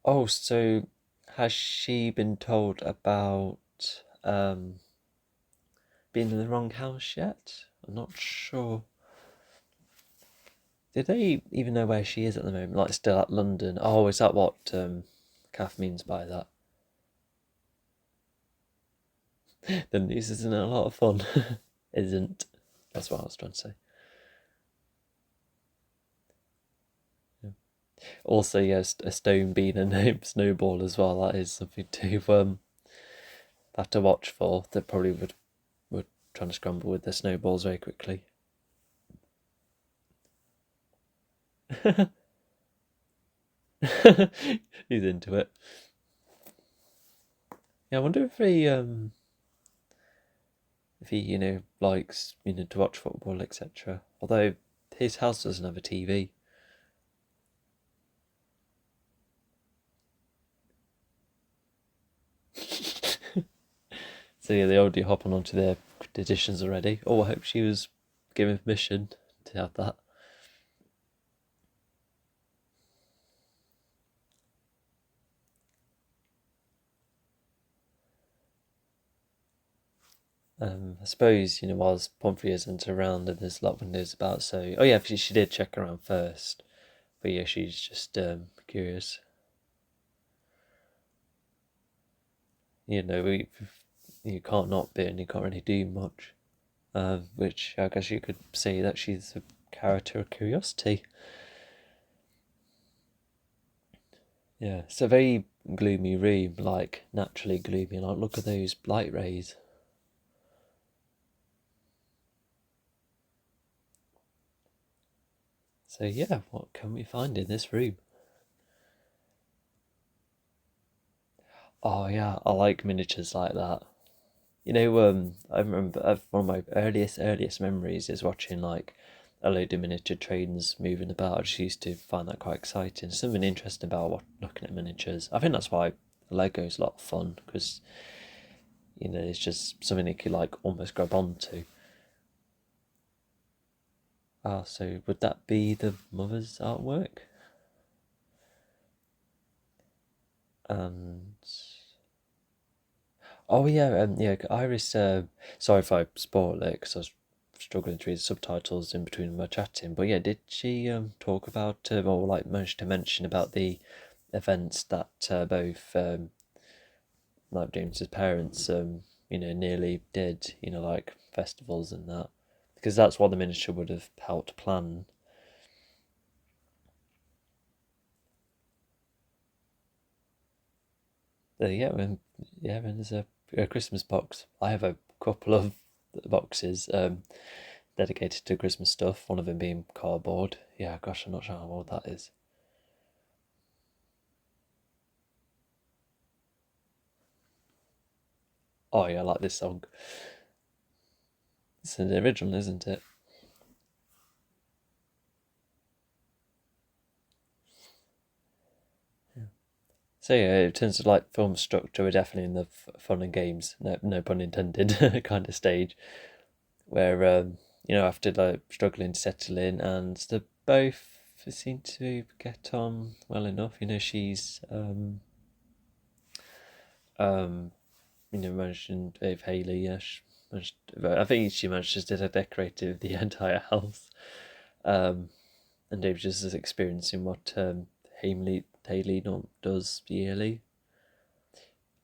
Speaker 1: oh, so has she been told about being in the wrong house yet? I'm not sure. Did they even know where she is at the moment? Like, still at London? Oh, is that what Kath means by that? The news isn't a lot of fun. Isn't. That's what I was trying to say. Yeah. Also, yes, a stone being a name snowball as well. That is something to have to watch for. That probably would trying to scramble with the snowballs very quickly. He's into it. Yeah, I wonder if he likes to watch football, etc. Although his house doesn't have a TV. So yeah, they already hopping onto their editions already. Oh, I hope she was given permission to have that. I suppose whilst Pomfrey isn't around and there's a lot of windows about, so oh yeah, she did check around first, but yeah, she's just curious. We, you can't not be, and you can't really do much. Which I guess you could say that she's a character of curiosity. Yeah, it's a very gloomy room, like naturally gloomy. Like, look at those light rays. So yeah, what can we find in this room? Oh yeah, I like miniatures like that. I remember one of my earliest memories is watching like a load of miniature trains moving about. I just used to find that quite exciting. Something interesting about looking at miniatures. I think that's why Lego's a lot of fun because it's just something you could like almost grab onto. Ah, so would that be the mother's artwork? And oh yeah, yeah. Iris. Sorry if I spoil it because I was struggling to read the subtitles in between my chatting. But yeah, did she talk about or like manage to mention about the events that both like James's parents nearly did, like festivals and that, because that's what the minister would have helped plan. When there's a Christmas box. I have a couple of boxes dedicated to Christmas stuff. One of them being cardboard. Yeah, gosh, I'm not sure how old that is. Oh yeah, I like this song. It's an original, isn't it? So yeah, in terms of like film structure, we're definitely in the fun and games, no pun intended, kind of stage where after like struggling to settle in, and they both seem to get on well enough. She's um mentioned with Haley. Yeah, I think she managed to decorate the entire house. And Dave's just is experiencing what Haley not does yearly.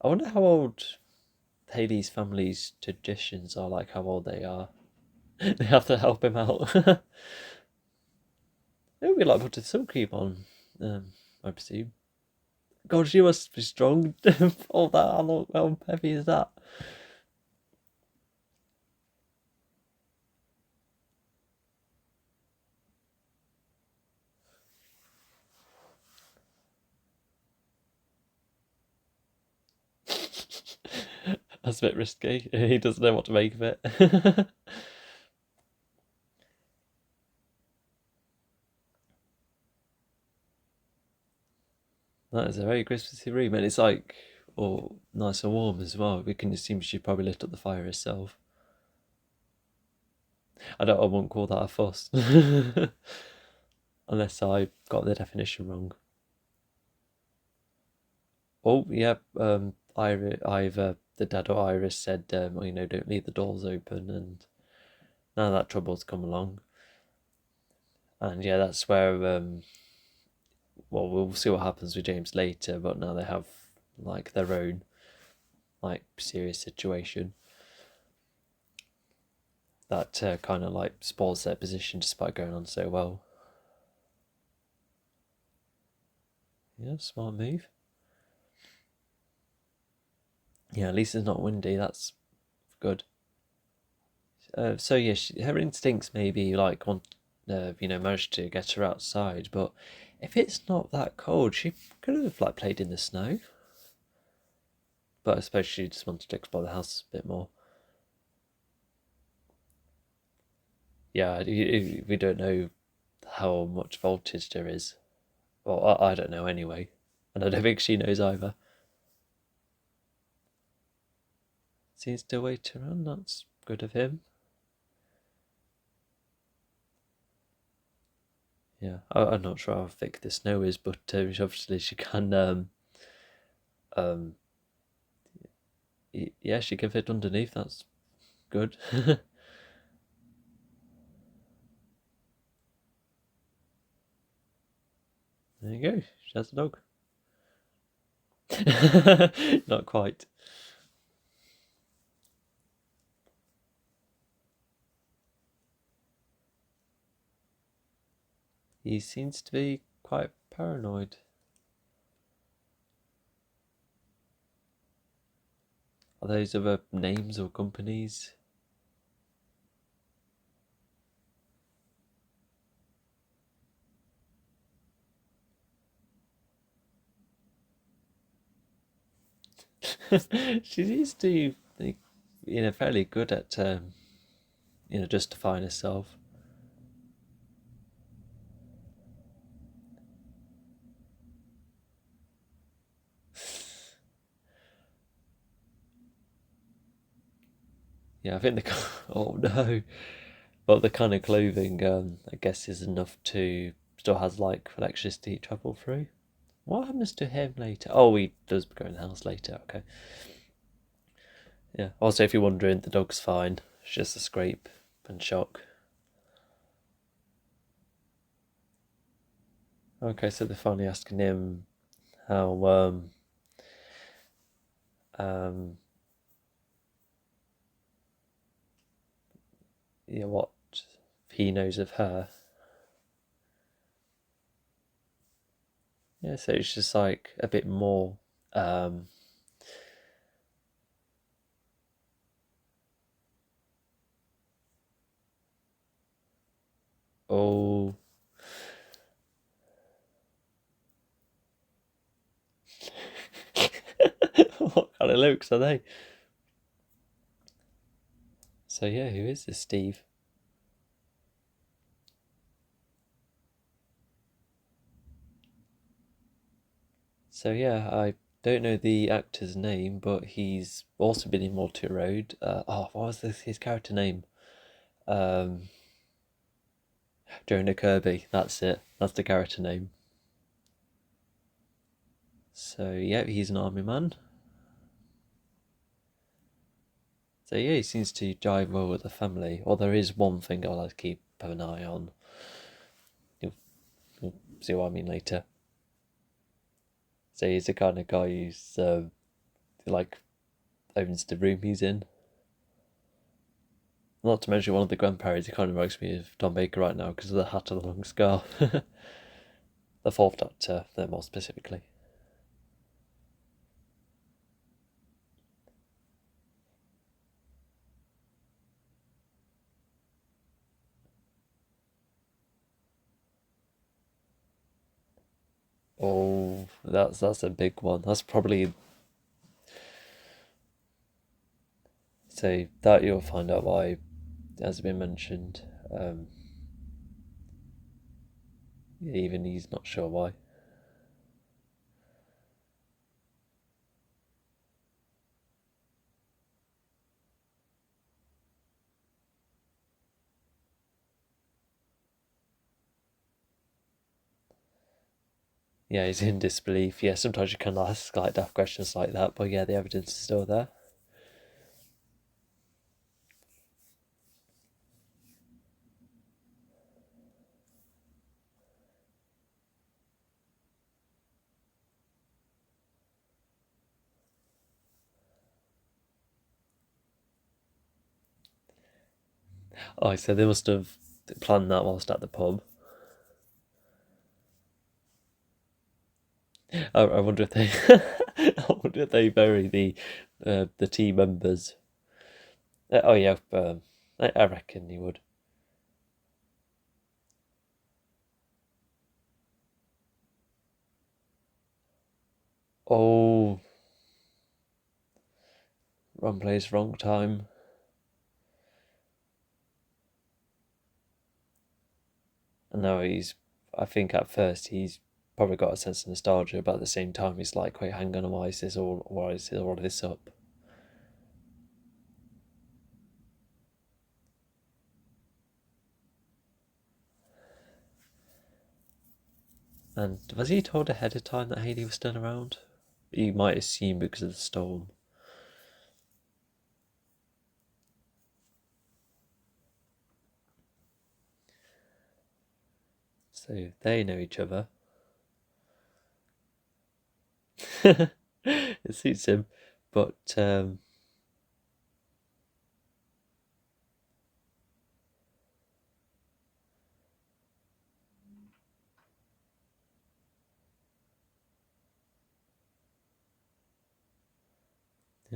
Speaker 1: I wonder how old Haley's family's traditions are, like how old they are. They have to help him out. It would be like put a silk cream on, I presume. God, she must be strong. All that, how heavy is that? That's a bit risky. He doesn't know what to make of it. That is a very Christmassy room, and it's like, nice and warm as well. We can assume she probably lit up the fire herself. I won't call that a fuss. Unless I got the definition wrong. Oh, yeah, either the dad or Iris said, don't leave the doors open, and now that trouble's come along. And yeah, that's where, we'll see what happens with James later, but now they have, like, their own, like, serious situation that kind of, like, spoils their position despite going on so well. Yeah, smart move. Yeah, at least it's not windy, that's good. So yeah, her instincts maybe like want, managed to get her outside, but if it's not that cold, she could have like played in the snow. But I suppose she just wanted to explore the house a bit more. Yeah, we don't know how much voltage there is. Well, I don't know anyway, and I don't think she knows either. Seems to wait around. That's good of him. Yeah, I'm not sure how thick the snow is, but obviously she can. Um, yeah, she can fit underneath. That's good. There you go. She has a dog. Not quite. He seems to be quite paranoid. Are those other names or companies? She seems to be, fairly good at, justifying herself. Yeah, I think the oh no, but the kind of clothing, I guess, is enough to still has like electricity travel through. What happens to him later? Oh, he does go in the house later. Okay. Yeah. Also, if you're wondering, the dog's fine. It's just a scrape. and shock. Okay, so they're finally asking him how um what he knows of her. Yeah, so it's just like a bit more oh what kind of looks are they? So yeah, who is this Steve? So yeah, I don't know the actor's name, but he's also been in Multi Road. What was his character name? Um, Jonah Kirby. That's it. That's the character name. So yeah, he's an army man. So yeah, he seems to jive well with the family. Or there is one thing I'll have to keep an eye on. You'll see what I mean later. So he's the kind of guy who's like owns the room he's in. Not to mention one of the grandparents, he kind of reminds me of Tom Baker right now because of the hat and the long scarf. The fourth Doctor, more specifically. Oh, that's a big one. That's probably so that you'll find out why, as been mentioned. Even he's not sure why. Yeah, he's in disbelief. Yeah, sometimes you can ask like daft questions like that, but yeah, the evidence is still there. Oh, so they must have planned that whilst at the pub. I wonder if they, I wonder if they bury the team members. Oh yeah, I reckon he would. Oh, wrong place, wrong time. And now I think at first he's probably got a sense of nostalgia, but at the same time he's like, wait, hang on, why is all of this up? And was he told ahead of time that Haley was still around? You might assume because of the storm. So they know each other. It suits him, but yeah,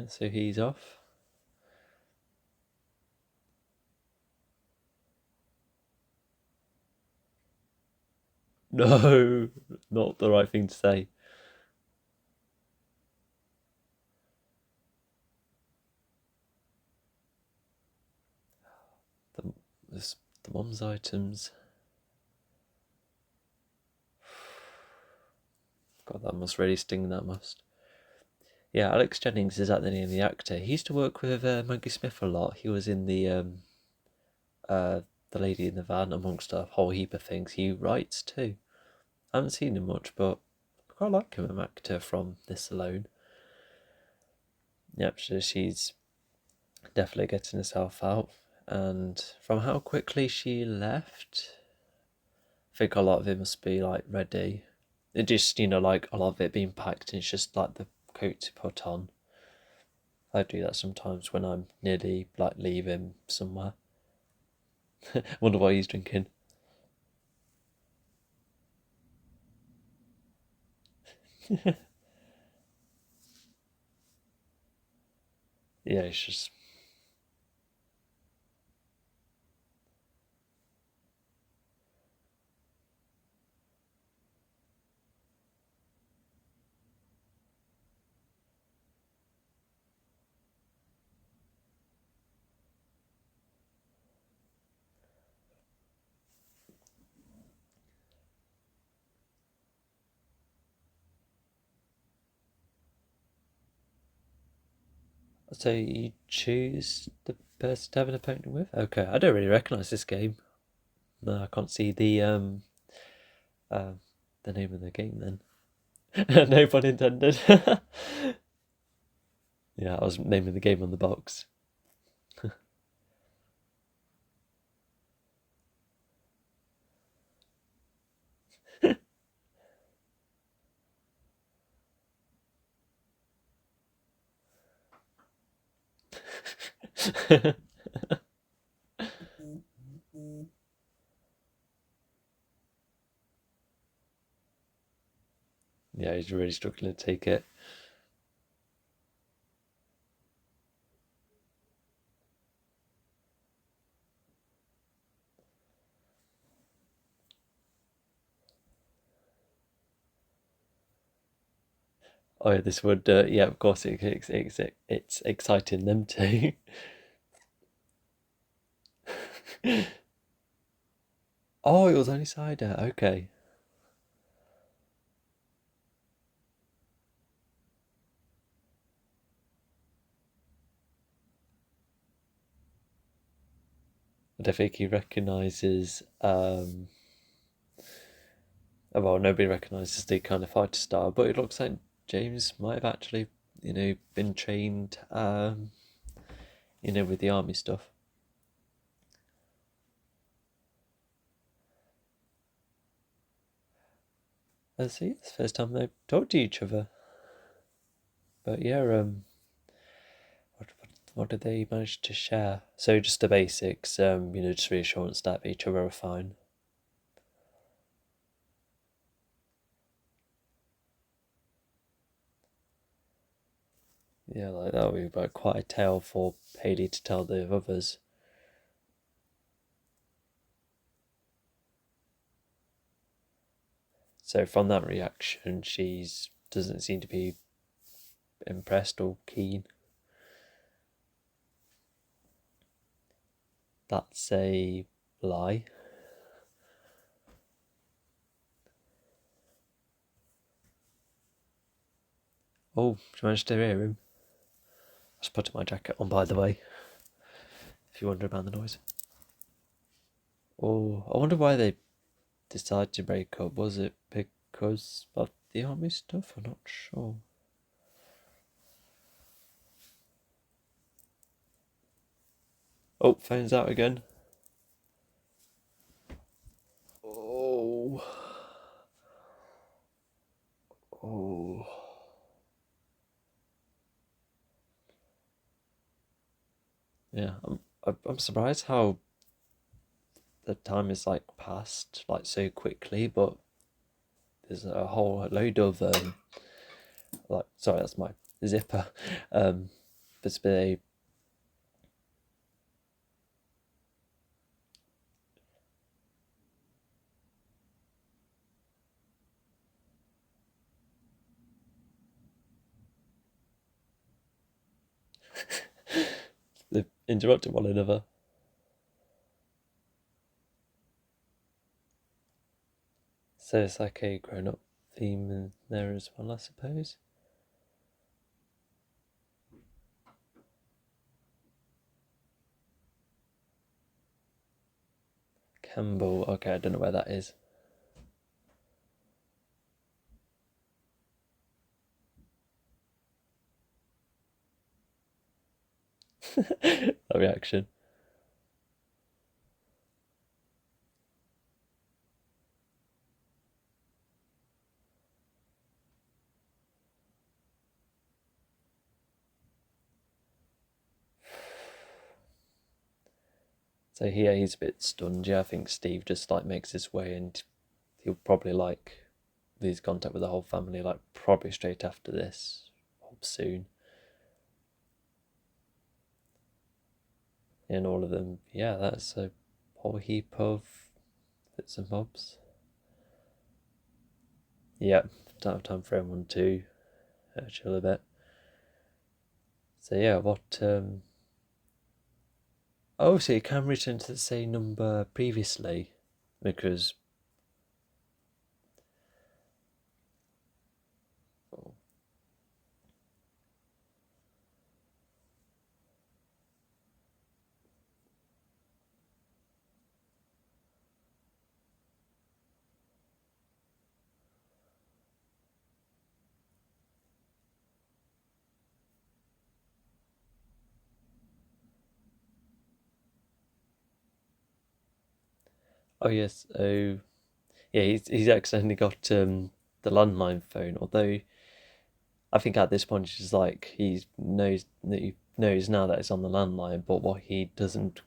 Speaker 1: so he's off. No, not the right thing to say. The, the mum's items. God, that must really sting, that must. Yeah, Alex Jennings is at the name of the actor. He used to work with Maggie Smith a lot. He was in the Lady in the Van, amongst a whole heap of things. He writes too. I haven't seen him much, but I quite like him, an actor from this alone. Yep, so she's definitely getting herself out. and from how quickly she left, I think a lot of it must be like ready. It just, like a lot of it being packed, and it's just like the coat to put on. I do that sometimes when I'm nearly like leaving somewhere. Wonder what he's drinking. Yeah, it's just. So you choose the person to have an opponent with? Okay, I don't really recognise this game. No, I can't see uh, the name of the game then. No pun intended. Yeah, I was naming the game on the box. Yeah, he's really struggling to take it. Oh, yeah, this would, yeah, of course, it's exciting them too. Oh, it was only cider. Okay. I don't think he recognises. Well, nobody recognises the kind of fighter style, but it looks like James might have actually, been trained, with the army stuff. Let's see, it's the first time they've talked to each other. But yeah, what did they manage to share? So just the basics, just reassurance that each other are fine. Yeah, like that would be quite a tale for Haley to tell the others. So from that reaction, she's doesn't seem to be impressed or keen. That's a lie. Oh, she managed to hear him. I just putting my jacket on, by the way, if you wonder about the noise. Oh, I wonder why they decided to break up. Was it because of the army stuff? I'm not sure. Oh, phone's out again. Oh. Oh. Yeah, I'm surprised how the time is like passed like so quickly, but there's a whole load of like, sorry, that's my zipper. There's been they've interrupted one another. So it's like a grown up theme in there as well, I suppose. Campbell, okay, I don't know where that is. That reaction. So here he's a bit stunned. Yeah, I think Steve just like makes his way, and he'll probably like lose contact with the whole family, like probably straight after this, or soon. And all of them, yeah, that's a whole heap of bits and bobs. Yeah, don't have time for everyone to chill a bit. So yeah, oh, so you can return to the same number previously, because oh yes, oh yeah, he's accidentally got the landline phone. Although I think at this point it's like he knows now that it's on the landline, but what he hasn't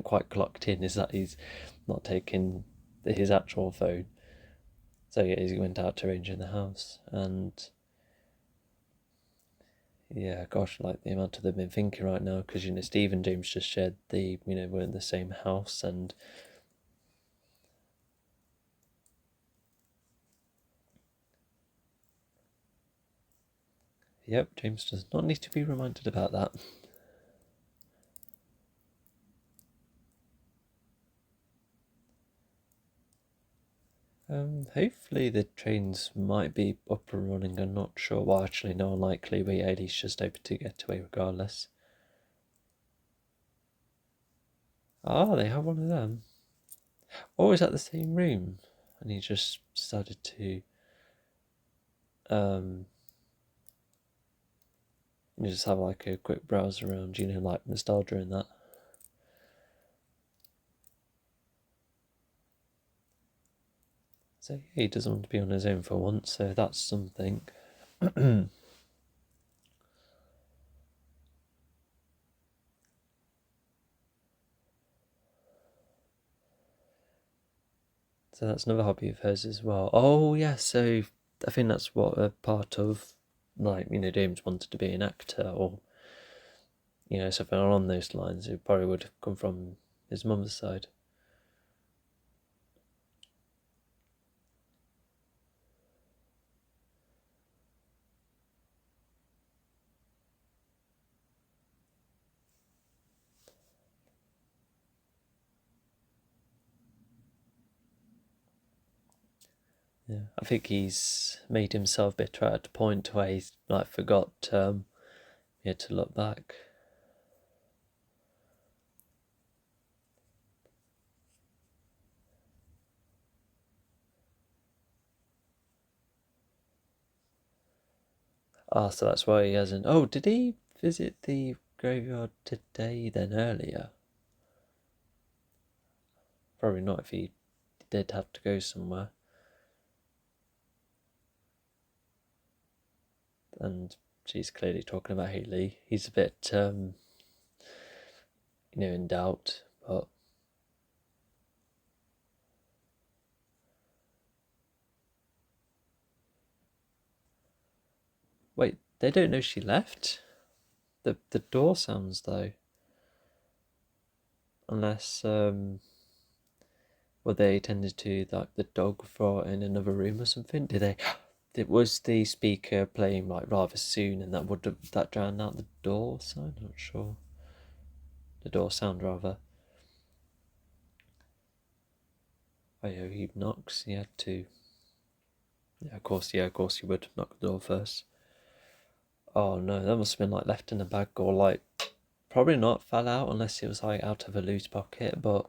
Speaker 1: quite clocked in is that he's not taking his actual phone. So yeah, he went out to arrange in the house, and yeah, gosh, like the amount of them been thinking right now, because Steve and James just shared we're in the same house, and yep, James does not need to be reminded about that. Hopefully the trains might be up and running. I'm not sure. Well, actually, no, unlikely. But yeah, he's just able to get away regardless. Ah, they have one of them. Oh, is that the same room? And he just decided to um just have like a quick browse around, like nostalgia and that. So yeah, he doesn't want to be on his own for once, so that's something. So that's another hobby of hers as well. Oh yeah, so I think that's what a part of, like, James wanted to be an actor, or something along those lines. It probably would have come from his mum's side. Yeah, I think he's made himself bitter at a point where he's like forgot he had to look back. Ah, so that's why he hasn't. Oh, did he visit the graveyard today then earlier? Probably not if he did have to go somewhere. And she's clearly talking about Haley. He's a bit, in doubt, but. Wait, they don't know she left? The door sounds though. Unless, were they tended to like the dog for in another room or something? Did they? It was the speaker playing like rather soon, and that drowned out the door sound. I'm not sure. The door sound rather. Oh yeah, he knocks. He had to. Yeah, of course. Yeah, of course he would knock the door first. Oh no, that must have been like left in a bag, or like probably not fell out unless it was like out of a loose pocket. But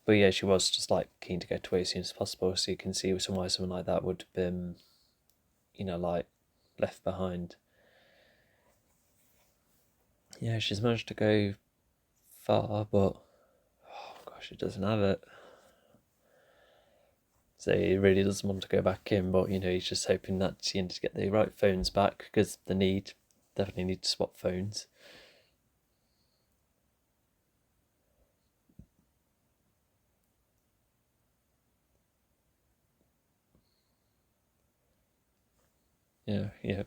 Speaker 1: yeah, she was just like keen to get away as soon as possible. So you can see why something like that would have been, like left behind. Yeah, she's managed to go far, but oh gosh, it doesn't have it. So he really doesn't want to go back in, but he's just hoping that he to get the right phones back, because definitely need to swap phones. Yeah, yeah.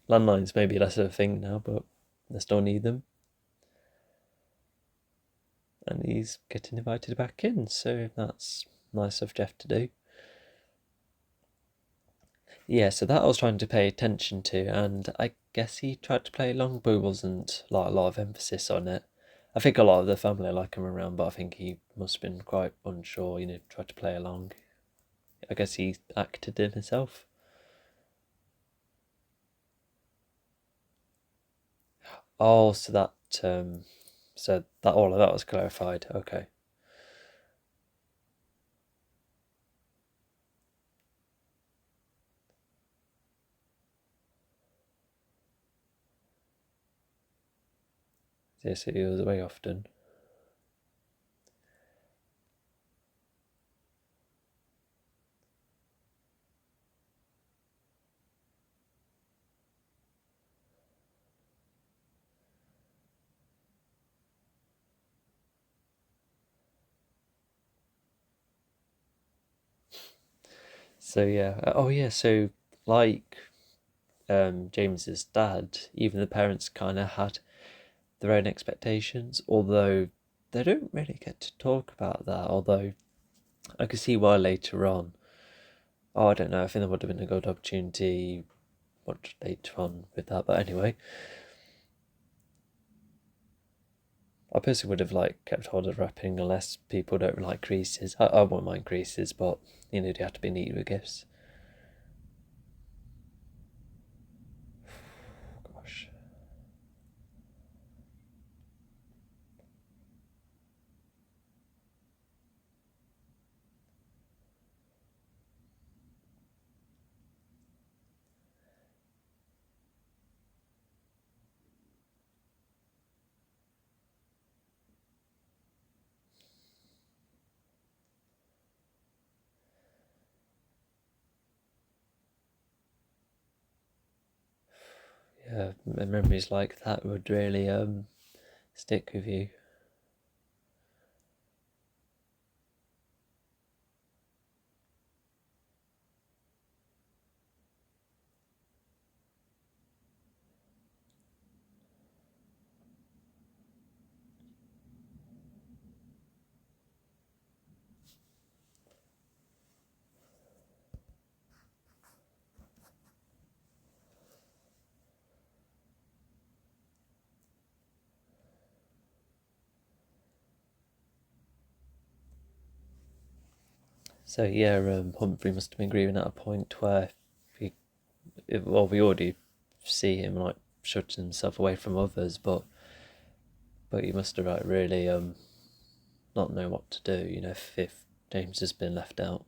Speaker 1: Landlines may be less of a thing now, but they still need them. And he's getting invited back in, so that's nice of Jeff to do. Yeah, so that I was trying to pay attention to, and I guess he tried to play along, but wasn't like a lot of emphasis on it. I think a lot of the family like him around, but I think he must have been quite unsure, tried to play along. I guess he acted in himself. Oh, so that all of that was clarified. Okay. Yes, he was away often. So yeah. Oh yeah. So like James's dad, even the parents kind of had their own expectations, although they don't really get to talk about that. Although I could see why later on. Oh, I don't know. I think there would have been a good opportunity much later on with that. But anyway, I personally would have kept hold of wrapping unless people don't like creases. I won't mind creases, but they have to be neat with gifts. Gosh. Yeah, memories like that would really stick with you. So yeah, Humphrey must have been grieving at a point where he, well, we already see him shutting himself away from others, but he must have really not know what to do. If James has been left out.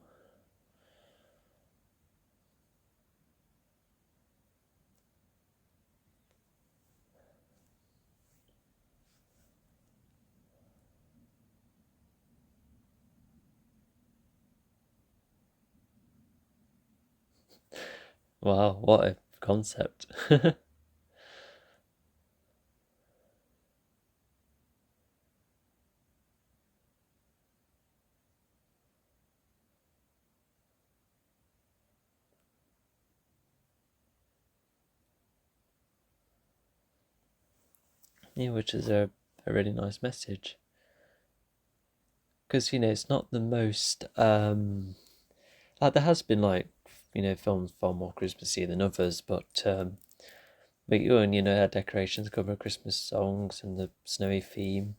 Speaker 1: Wow, what a concept! Yeah, which is a really nice message. Because it's not the most there has been films far more Christmassy than others, but you and had decorations cover Christmas songs and the snowy theme.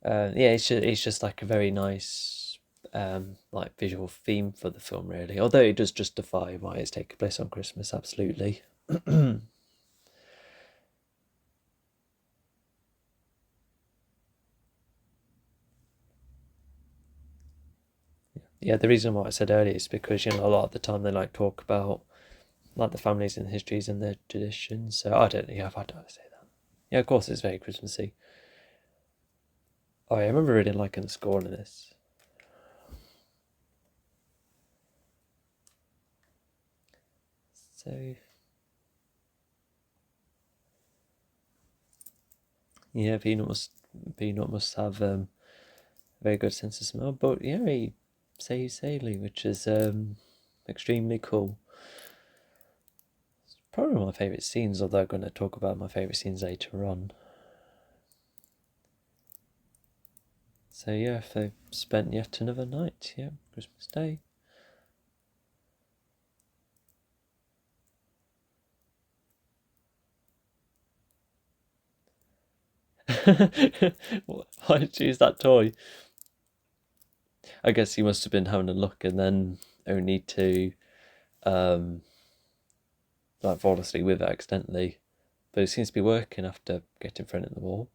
Speaker 1: Yeah, it's just like a very nice visual theme for the film, really. Although it does justify why it's taking place on Christmas, absolutely. Yeah, the reason why I said earlier is because a lot of the time they talk about the families and histories and their traditions. So I don't know. Yeah, if I don't say that. Yeah, of course it's very Christmassy. Oh, yeah, I remember really liking the score in this. So yeah, Peanut must have a very good sense of smell. But yeah, he saves Haley, which is extremely cool. Probably one of my favourite scenes, although I'm going to talk about my favourite scenes later on. So yeah, if they've spent yet another night, yeah, Christmas Day. Why did you use that toy? I guess he must have been having a look and then only to like fall asleep with it accidentally. But it seems to be working after getting thrown at the wall.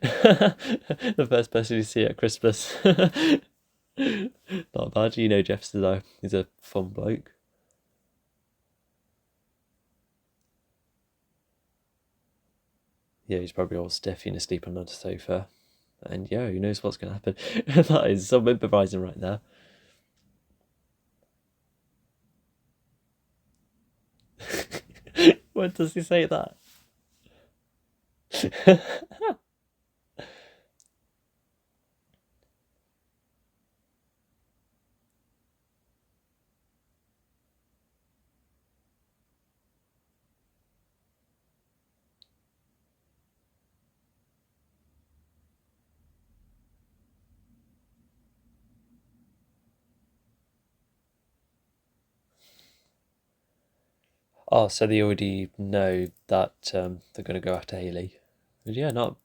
Speaker 1: The first person you see at Christmas. Not bad. You know Jeff's though. He's a fun bloke. Yeah, he's probably all stiff, asleep on the sofa. And yeah, who knows what's going to happen. That is some improvising right there. When does he say that? Oh, so they already know that they're going to go after Haley. But yeah, not.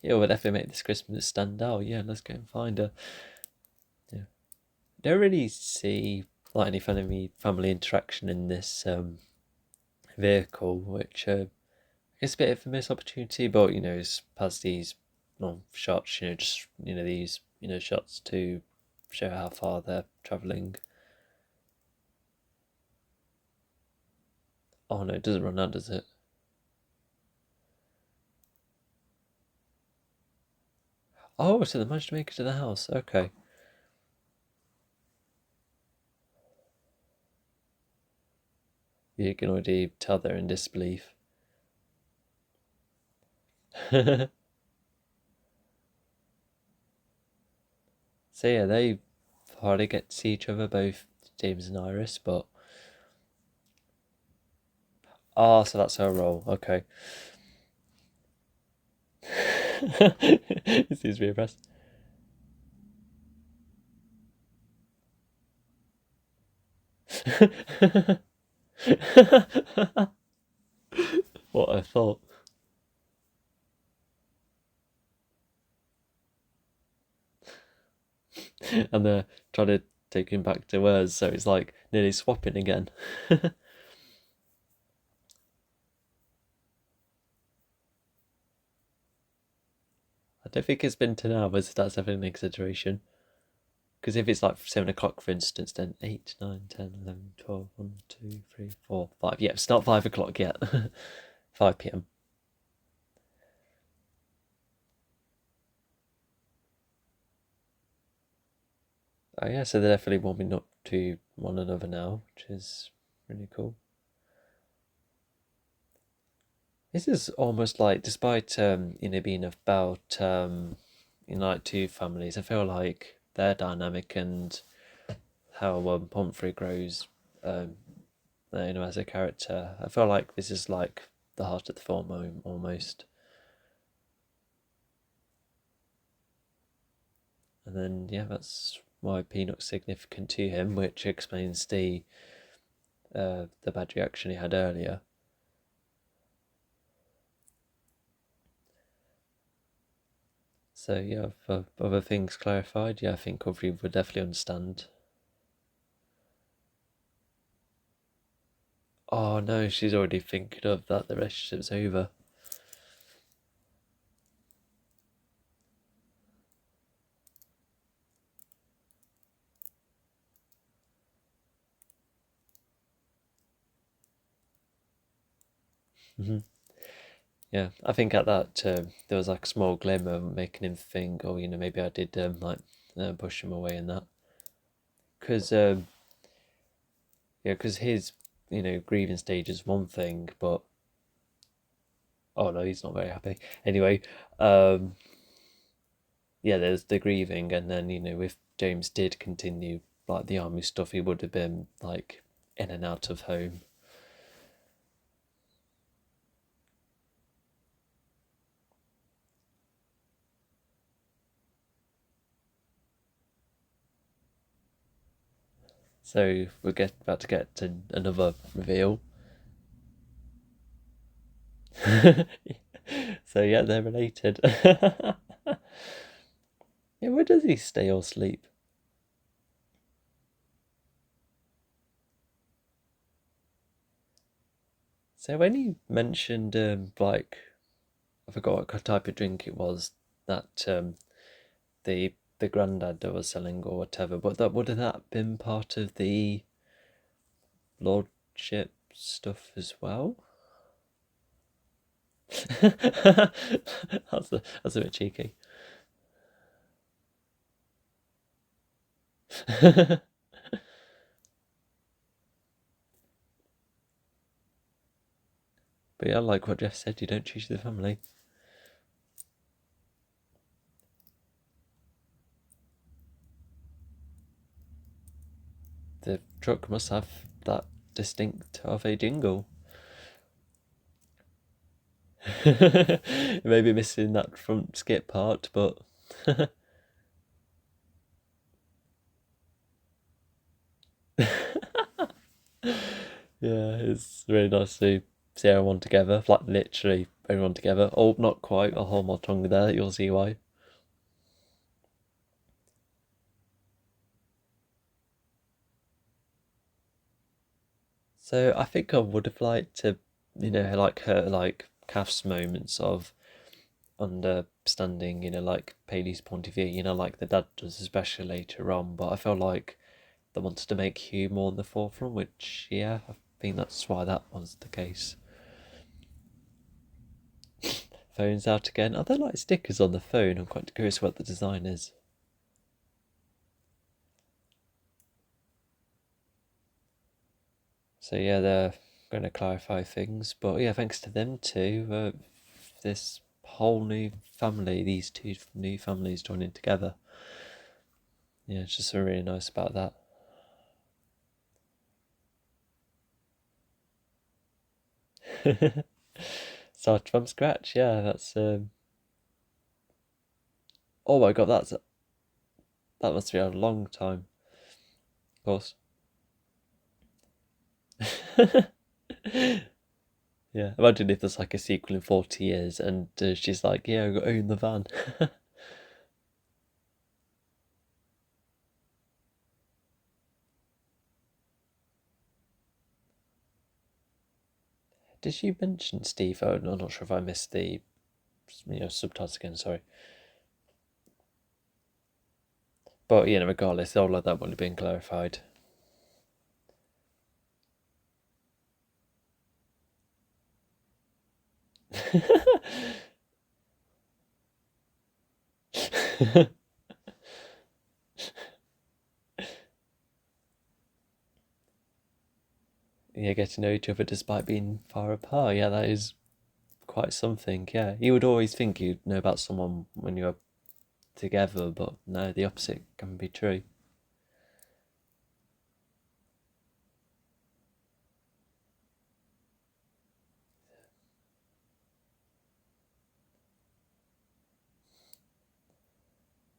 Speaker 1: Yeah, we'll definitely make this Christmas stand out. Yeah, let's go and find her. Yeah, don't really see like any family interaction in this vehicle, which it's a bit of a missed opportunity. But it's past these long shots. Just these shots to show how far they're traveling. Oh no, it doesn't run out, does it? Oh, so they managed to make it to the house. Okay. You can already tell they're in disbelief. So yeah, they hardly get to see each other, both James and Iris, but so that's her role. Okay. It seems to be impressed. What I thought. And they're trying to take him back to hers, so it's like nearly swapping again. I don't think it's been 10 hours, that's definitely an exaggeration. Because if it's like 7 o'clock, for instance, then 8, 9, 10, 11, 12, 1, 2, 3, 4, 5. Yeah, it's not 5 o'clock yet. 5 p.m. Oh, yeah, so they're definitely warming up to one another now, which is really cool. This is almost like, despite being about like two families, I feel like their dynamic and how Pomfrey grows, as a character. I feel like this is like the heart of the film almost. And then yeah, that's why Peanut's significant to him, which explains the bad reaction he had earlier. So yeah, for other things clarified, yeah, I think Aubrey would definitely understand. Oh no, she's already thinking of that the relationship's over. Hmm. Yeah, I think at that there was like a small glimmer making him think, oh, maybe I did push him away and that, because yeah, because his grieving stage is one thing, but oh no, he's not very happy. Anyway, um, yeah, there's the grieving, and then if James did continue like the army stuff, he would have been like in and out of home. So we're about to get to another reveal. So yeah, they're related. Yeah, where does he stay or sleep? So when you mentioned like I forgot what type of drink it was that the granddad was selling or whatever, but that would have that been part of the lordship stuff as well? That's a bit cheeky. But yeah, like what Jeff said, you don't choose the family. The truck must have that distinct of a jingle. Maybe missing that front skip part, but yeah, it's really nice to see everyone together, like literally everyone together. Oh, not quite, I'll hold my tongue there, you'll see why. So I think I would have liked to, like her, like Kath's moments of understanding, like Paley's point of view, like the dad does, especially later on. But I feel like they wanted to make Hugh more in the forefront, which, yeah, I think that's why that was the case. Phone's out again. Are there like stickers on the phone? I'm quite curious what the design is. So yeah, they're going to clarify things, but yeah, thanks to them too, this whole new family, these two new families joining together. Yeah, it's just so really nice about that. Start from scratch, yeah, that's oh my god, that must be a long time, of course. Yeah, imagine if there's like a sequel in 40 years and she's like, yeah, I got own the van. Did she mention Steve? Oh, no, I'm not sure if I missed the subtitles again, sorry. But regardless, all of that would have been clarified. Yeah, get to know each other despite being far apart. Yeah, that is quite something. Yeah, you would always think you'd know about someone when you're together, but no, the opposite can be true.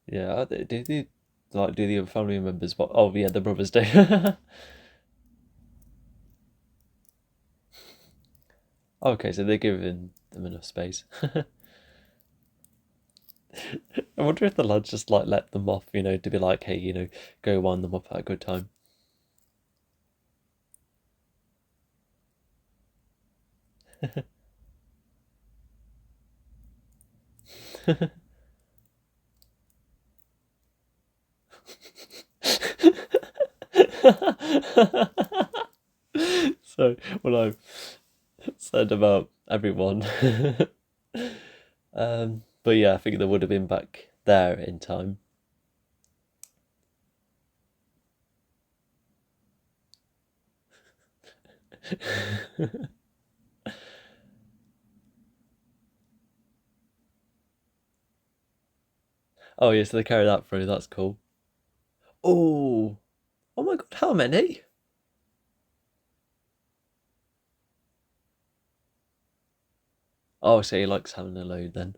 Speaker 1: Yeah, do like do the other family members? What? Oh, yeah, the brothers do. Okay, so they're giving them enough space. I wonder if the lads just like let them off, to be like, hey, go wind them up at a good time. So when I said about everyone, but yeah, I think they would have been back there in time. Oh yeah, so they carry that through. That's cool. Oh, oh my god, how many? Oh, so he likes having a load then.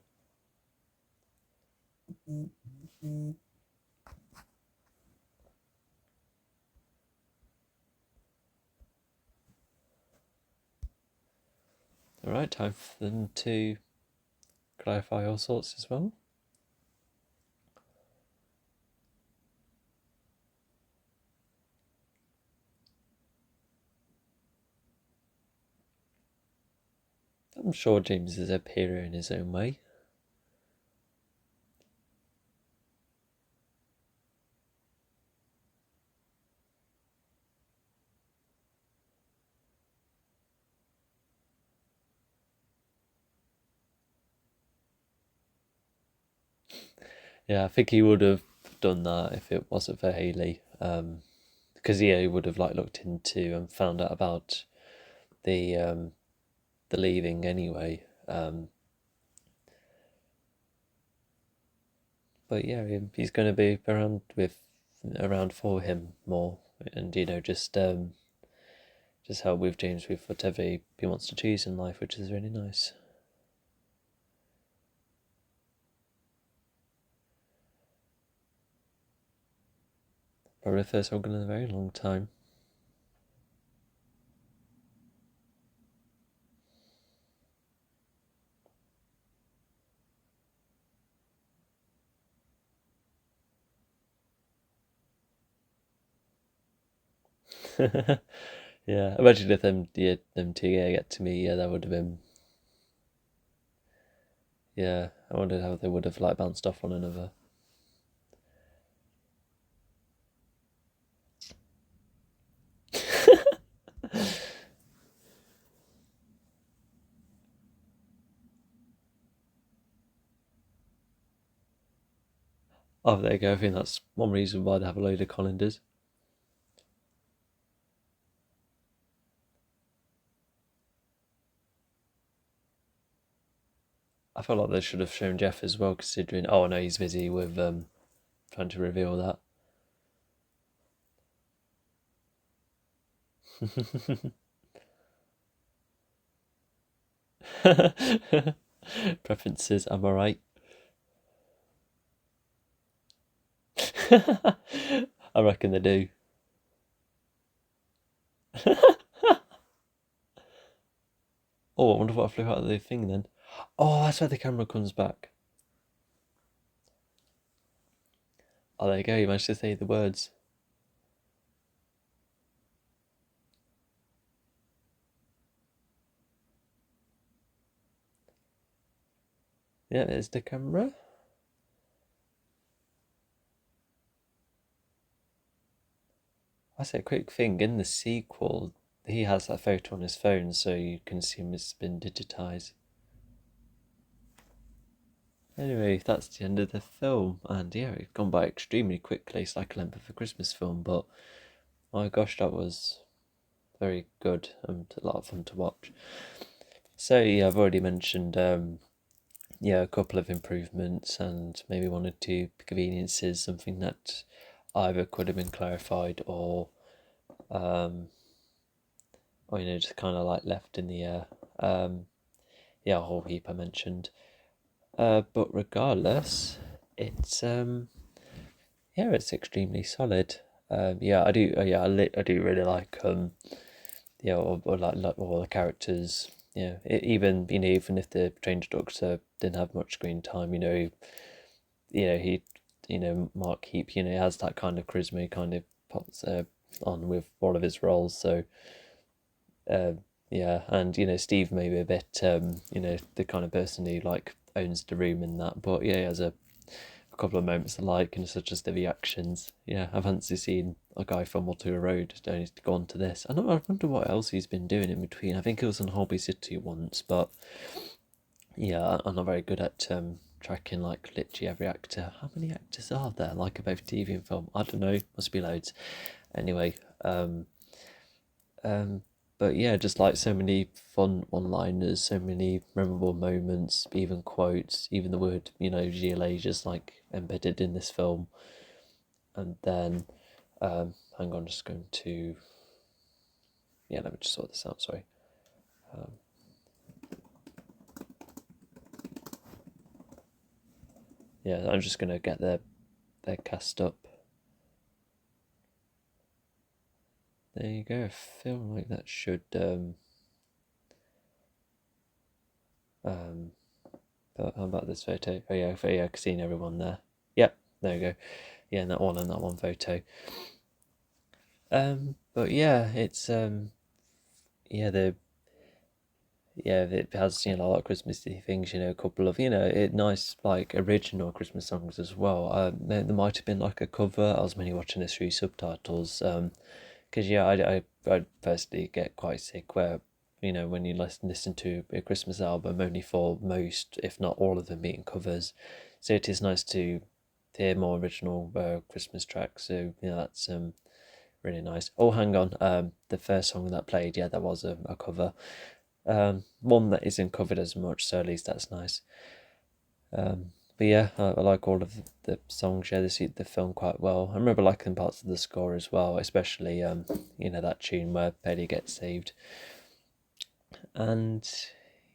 Speaker 1: Alright, time for them to clarify all sorts as well. I'm sure James is a hero in his own way. Yeah, I think he would have done that if it wasn't for Haley. Because he would have like looked into and found out about the leaving anyway. But yeah, he's going to be around for him more, and just help with James with whatever he wants to choose in life, which is really nice. Probably the first organ in a very long time. Yeah, imagine if them two get to me. Yeah, that would have been. Yeah, I wondered how they would have like bounced off one another. Oh, there you go. I think that's one reason why they have a load of colanders. I felt like they should have shown Jeff as well, considering. Oh no, he's busy with trying to reveal that. Preferences, am I right? I reckon they do. Oh, I wonder what flew out of the thing then. Oh, that's where the camera comes back. Oh, there you go. You managed to say the words. Yeah, there's the camera. I say a quick thing. In the sequel, he has that photo on his phone, so you can assume it's been digitized. Anyway, that's the end of the film, and yeah, it's gone by extremely quickly. It's like a length of a Christmas film, but my gosh, that was very good and a lot of fun to watch. So yeah, I've already mentioned yeah, a couple of improvements and maybe one or two conveniences, something that either could have been clarified or just kind of like left in the air. Yeah, a whole heap I mentioned. But regardless, it's yeah, it's extremely solid. Yeah, I do. Yeah, I do really like yeah, or like all the characters. Yeah, even even if the Strange Doctor didn't have much screen time, he, Mark Heap, has that kind of charisma. He kind of pops on with all of his roles. So, yeah, and Steve may be a bit, the kind of person who like owns the room in that, but yeah, he has a couple of moments I like, and such as the reactions. Yeah, I fancy seeing a guy from Waterloo Road only to go on to this. I wonder what else he's been doing in between. I think he was on Holby City once, but yeah, I'm not very good at tracking like literally every actor. How many actors are there? Like both TV and film? I don't know. Must be loads. Anyway, um, but yeah, just like so many fun one-liners, so many memorable moments, even quotes, even the word GLA just like embedded in this film. And then, hang on, just going to let me just sort this out. Sorry. Um, yeah, I'm just gonna get their cast up. There you go. I feel like that should Um, but how about this photo? Oh yeah, I can see everyone there. Yep, there we go. Yeah, and that one photo. But yeah, it's yeah, it has a lot of Christmassy things. A couple of nice like original Christmas songs as well. There might have been like a cover. I was mainly watching this through subtitles. Because yeah, I personally get quite sick where when you listen to a Christmas album, only for most, if not all of them, being covers. So it is nice to hear more original Christmas tracks. So that's really nice. Oh, hang on. The first song that played, yeah, that was a cover. One that isn't covered as much, so at least that's nice. But yeah, I like all of the songs. Yeah, they suit the film quite well. I remember liking parts of the score as well, especially that tune where Betty gets saved. And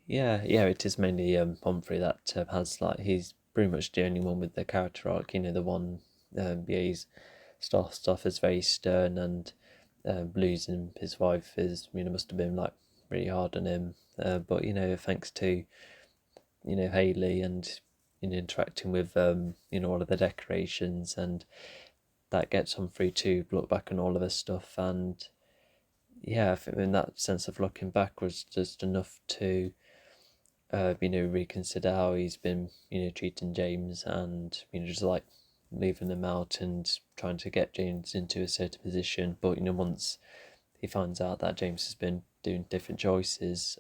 Speaker 1: yeah, it is mainly Humphrey that has like he's pretty much the only one with the character arc. The one yeah, he's stuff is very stern, and losing his wife is must have been like really hard on him. But thanks to Haley and interacting with all of the decorations, and that gets Humphrey to look back on all of his stuff. And yeah, I think in that sense of looking back was just enough to reconsider how he's been treating James, and just like leaving them out and trying to get James into a certain position. But once he finds out that James has been doing different choices,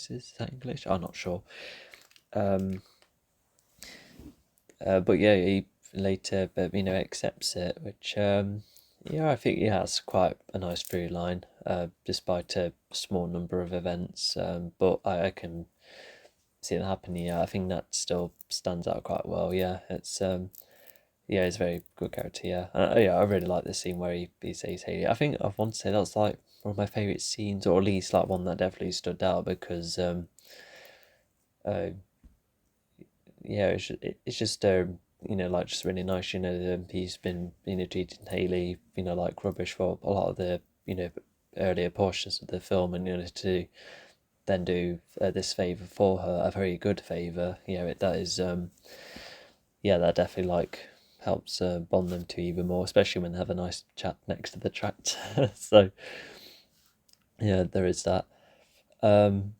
Speaker 1: is that English? I'm not sure. But yeah, he later, but accepts it, which yeah, I think he has quite a nice through line, despite a small number of events. But I can see it happening. Yeah, I think that still stands out quite well. Yeah, yeah, he's a very good character. Yeah, yeah, I really like the scene where he says Haley. I think I want to say that's like one of my favorite scenes, or at least like one that definitely stood out because uh, yeah, it's just like just really nice. He's been treating Haley like rubbish for a lot of the earlier portions of the film, and to then do this favor for her, a very good favor. That is yeah, that definitely like helps bond them two even more, especially when they have a nice chat next to the tract. So yeah, there is that. And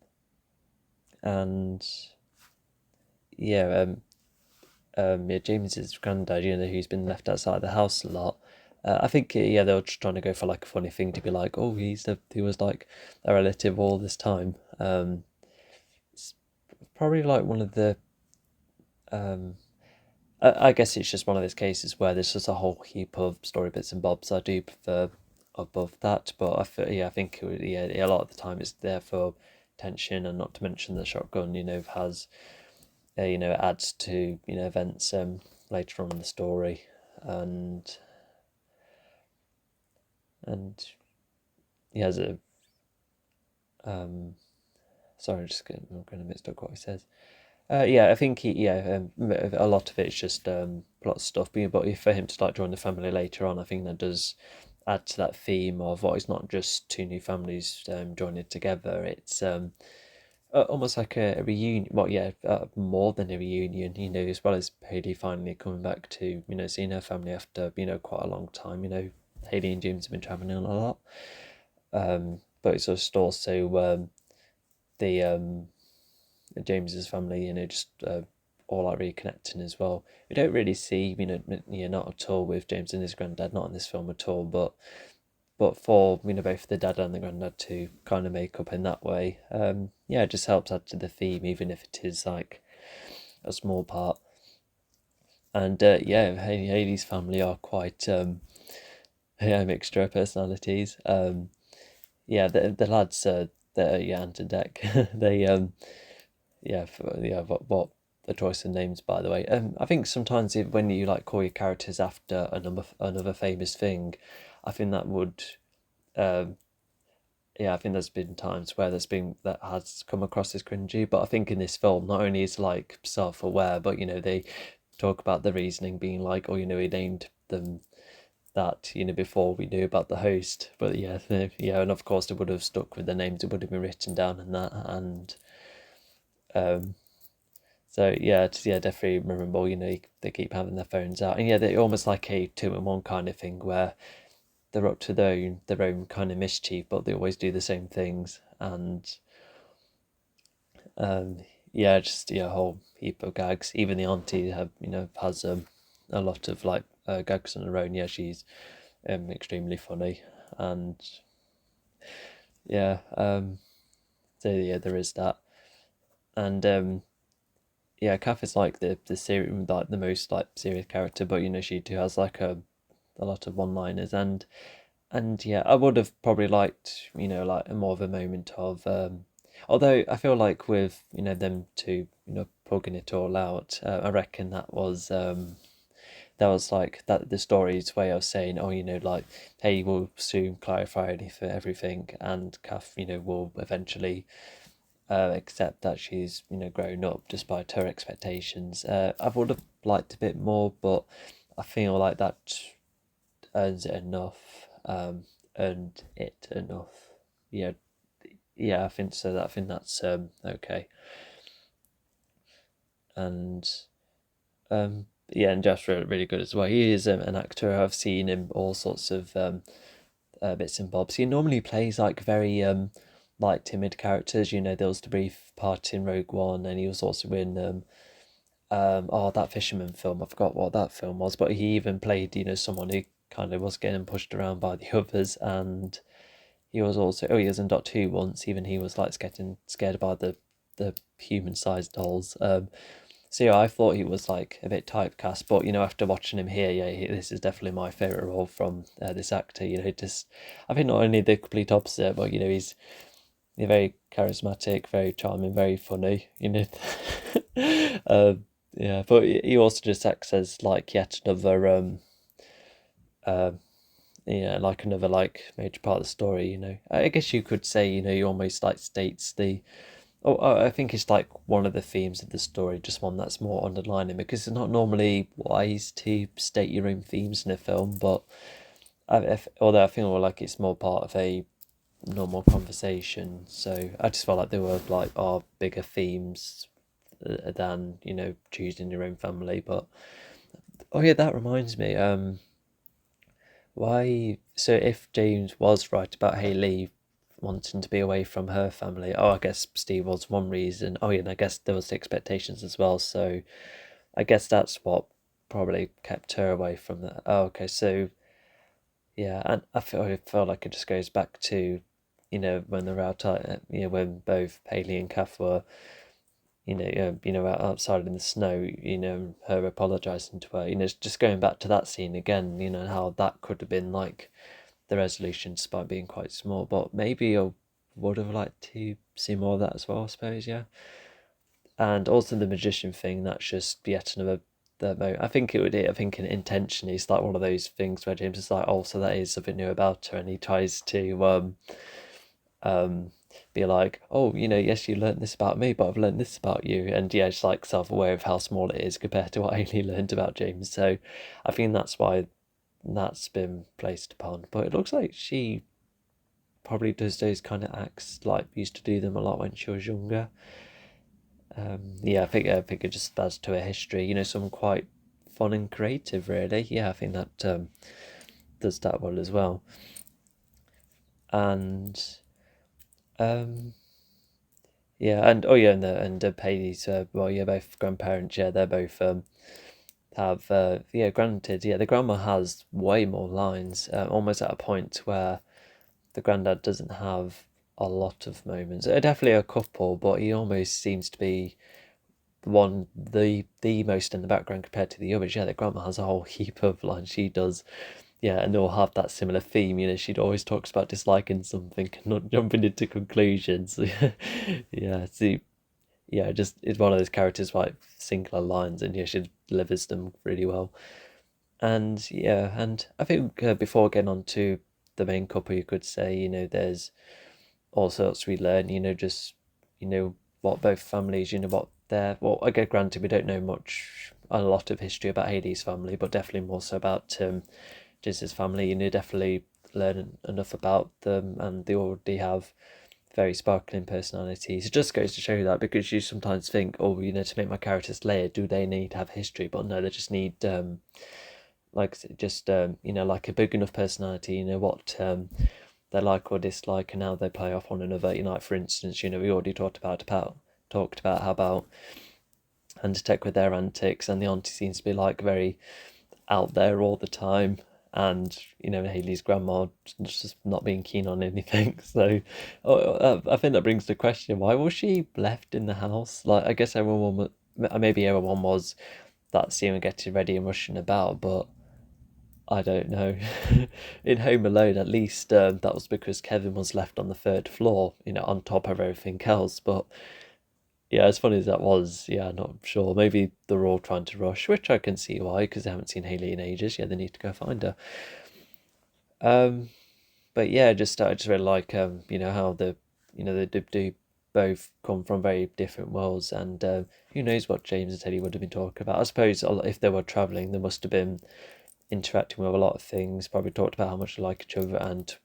Speaker 1: yeah, yeah, James's granddad, who's been left outside the house a lot. I think yeah, they were just trying to go for like a funny thing to be like, oh, he was like a relative all this time. It's probably like one of the um, I guess it's just one of those cases where there's just a whole heap of story bits and bobs. I do prefer above that, but I think yeah, a lot of the time it's there for tension, and not to mention the shotgun, has adds to events later on in the story, and and he has a sorry, I'm getting mixed up what he says. Yeah, I think a lot of it's just plot stuff. But for him to like join the family later on, I think that does add to that theme of it's not just two new families joining together. It's almost like a reunion. Well, yeah, more than a reunion. As well as Haley finally coming back to seeing her family after quite a long time. Haley and James have been traveling a lot. But it's just also the James's family, just all like reconnecting as well. We don't really see, not at all with James and his granddad, not in this film at all, but for both the dad and the granddad to kind of make up in that way, yeah, it just helps add to the theme, even if it is like a small part. And yeah, Haley's family are quite yeah, a mixture of personalities. Yeah, the lads, yeah, Ant and Deck, they yeah, what the choice of names, by the way. I think sometimes when you like call your characters after another famous thing, I think that would, um, yeah, I think there's been times where that has come across as cringy. But I think in this film, not only is like self-aware, but they talk about the reasoning being like, oh, he named them that, before we knew about the host. But yeah, yeah, and of course they would have stuck with the names, it would have been written down and that, and um, so yeah, yeah, definitely memorable. They keep having their phones out, and yeah, they're almost like a two-in-one kind of thing where they're up to their own kind of mischief, but they always do the same things, and um, yeah, just yeah, a whole heap of gags. Even the auntie has a lot of like gags on her own. Yeah, she's extremely funny, and yeah, so yeah, there is that, and yeah, Kath is like the serious, like the most like serious character, but she too has like a lot of one-liners, and yeah, I would have probably liked like a more of a moment of although I feel like with them two plugging it all out, I reckon that was like that the story's way of saying, oh, like, hey, we'll soon clarify anything, everything, and Kath, will eventually accept that she's grown up despite her expectations. I would have liked a bit more, but I feel like that earns it enough. Earned it enough. Yeah, yeah, I think so. I think that's okay. And yeah, and Jeff's really, really good as well. He is an actor. I've seen him all sorts of bits and bobs. He normally plays like very like timid characters. There was the brief part in Rogue One, and he was also in oh, that fisherman film. I forgot what that film was, but he even played someone who kind of was getting pushed around by the others, and he was also, oh, he was in Doctor Who once. Even he was like getting scared by the human sized dolls. So yeah, I thought he was like a bit typecast, but after watching him here, yeah, this is definitely my favorite role from this actor. Just I think not only the complete opposite, but he's very charismatic, very charming, very funny. Yeah, but he also just acts as like yet another uh, yeah, like another like major part of the story. I guess you could say he almost like states the. Oh, I think it's like one of the themes of the story, just one that's more underlining because it's not normally wise to state your own themes in a film, but although I feel like it's more part of a normal conversation, so I just felt like there were like bigger themes than choosing your own family. But oh yeah, that reminds me, why? So if James was right about Hayley wanting to be away from her family, oh, I guess Steve was one reason. Oh, yeah, and I guess there was the expectations as well. So I guess that's what probably kept her away from that. Oh, okay. So yeah, and I feel like it just goes back to, when they're out, when both Haley and Kath were, outside in the snow, her apologizing to her, just going back to that scene again, and how that could have been like the resolution despite being quite small. But maybe I would have liked to see more of that as well, I suppose, yeah. And also the magician thing, that's just yet another I think it would. I think intentionally, it's like one of those things where James is like, "Oh, so that is something new about her," and he tries to um be like, "Oh, yes, you learned this about me, but I've learned this about you," and yeah, it's like self-aware of how small it is compared to what Amy learned about James. So I think that's why that's been placed upon. But it looks like she probably does those kind of acts, like used to do them a lot when she was younger. Yeah, I think it just adds to her history. Some quite fun and creative, really. Yeah, I think that does that well as well. And um, yeah, and oh yeah, and Paley's well, yeah, both grandparents. Yeah, they're both have yeah. Granted, yeah, the grandma has way more lines, almost at a point where the granddad doesn't have a lot of moments. Definitely a couple, but he almost seems to be the most in the background compared to the others. Yeah, the grandma has a whole heap of lines. She does, yeah, and they'll have that similar theme. She'd always talks about disliking something and not jumping into conclusions. Yeah, see, yeah, just it's one of those characters like singular lines, and yeah, she delivers them really well. And yeah, and I think before getting on to the main couple, you could say there's all sorts we learn. Just what both families, what their well. Okay, granted, we don't know a lot of history about Hades' family, but definitely more so about Jiz's family, definitely learn enough about them, and they already have very sparkling personalities. It just goes to show that, because you sometimes think, oh, to make my characters layered, do they need to have history? But no, they just need like just like a big enough personality. What they like or dislike, and how they play off one another. Like for instance, we already talked about how about Tech with their antics, and the auntie seems to be like very out there all the time, and Haley's grandma just not being keen on anything. So I think that brings the question, why was she left in the house? Like, I guess maybe everyone was that scene getting ready and rushing about, but I don't know. In Home Alone, at least that was because Kevin was left on the third floor, on top of everything else. But yeah, as funny as that was, yeah, not sure. Maybe they're all trying to rush, which I can see why, because they haven't seen Haley in ages. Yeah, they need to go find her. Um, but yeah, I just really like how they do both come from very different worlds, and who knows what James and Teddy would have been talking about. I suppose if they were traveling, they must have been interacting with a lot of things. Probably talked about how much they like each other, and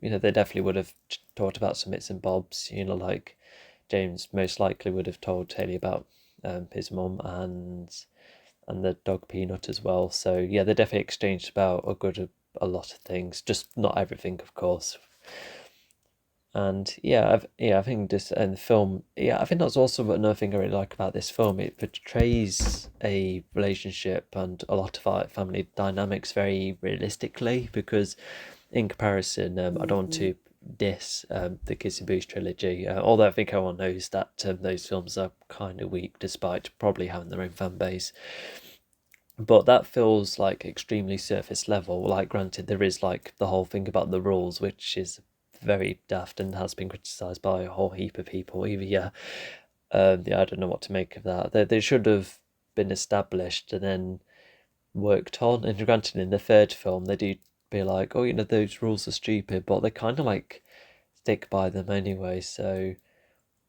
Speaker 1: they definitely would have talked about some bits and bobs. Like James most likely would have told Haley about his mum and the dog Peanut as well. So yeah, they definitely exchanged about a lot of things, just not everything, of course. And I think this and the film, I think that's also another thing I really like about this film. It portrays a relationship and a lot of our family dynamics very realistically, because in comparison, I don't want to diss the Kissing Booth trilogy, although I think everyone knows that those films are kind of weak, despite probably having their own fan base. But that feels like extremely surface level. Like, granted, there is like the whole thing about the rules, which is very daft and has been criticised by a whole heap of people. I don't know what to make of that. They should have been established and then worked on. And granted, in the third film, they do be like, oh, those rules are stupid, but they kind of like stick by them anyway. So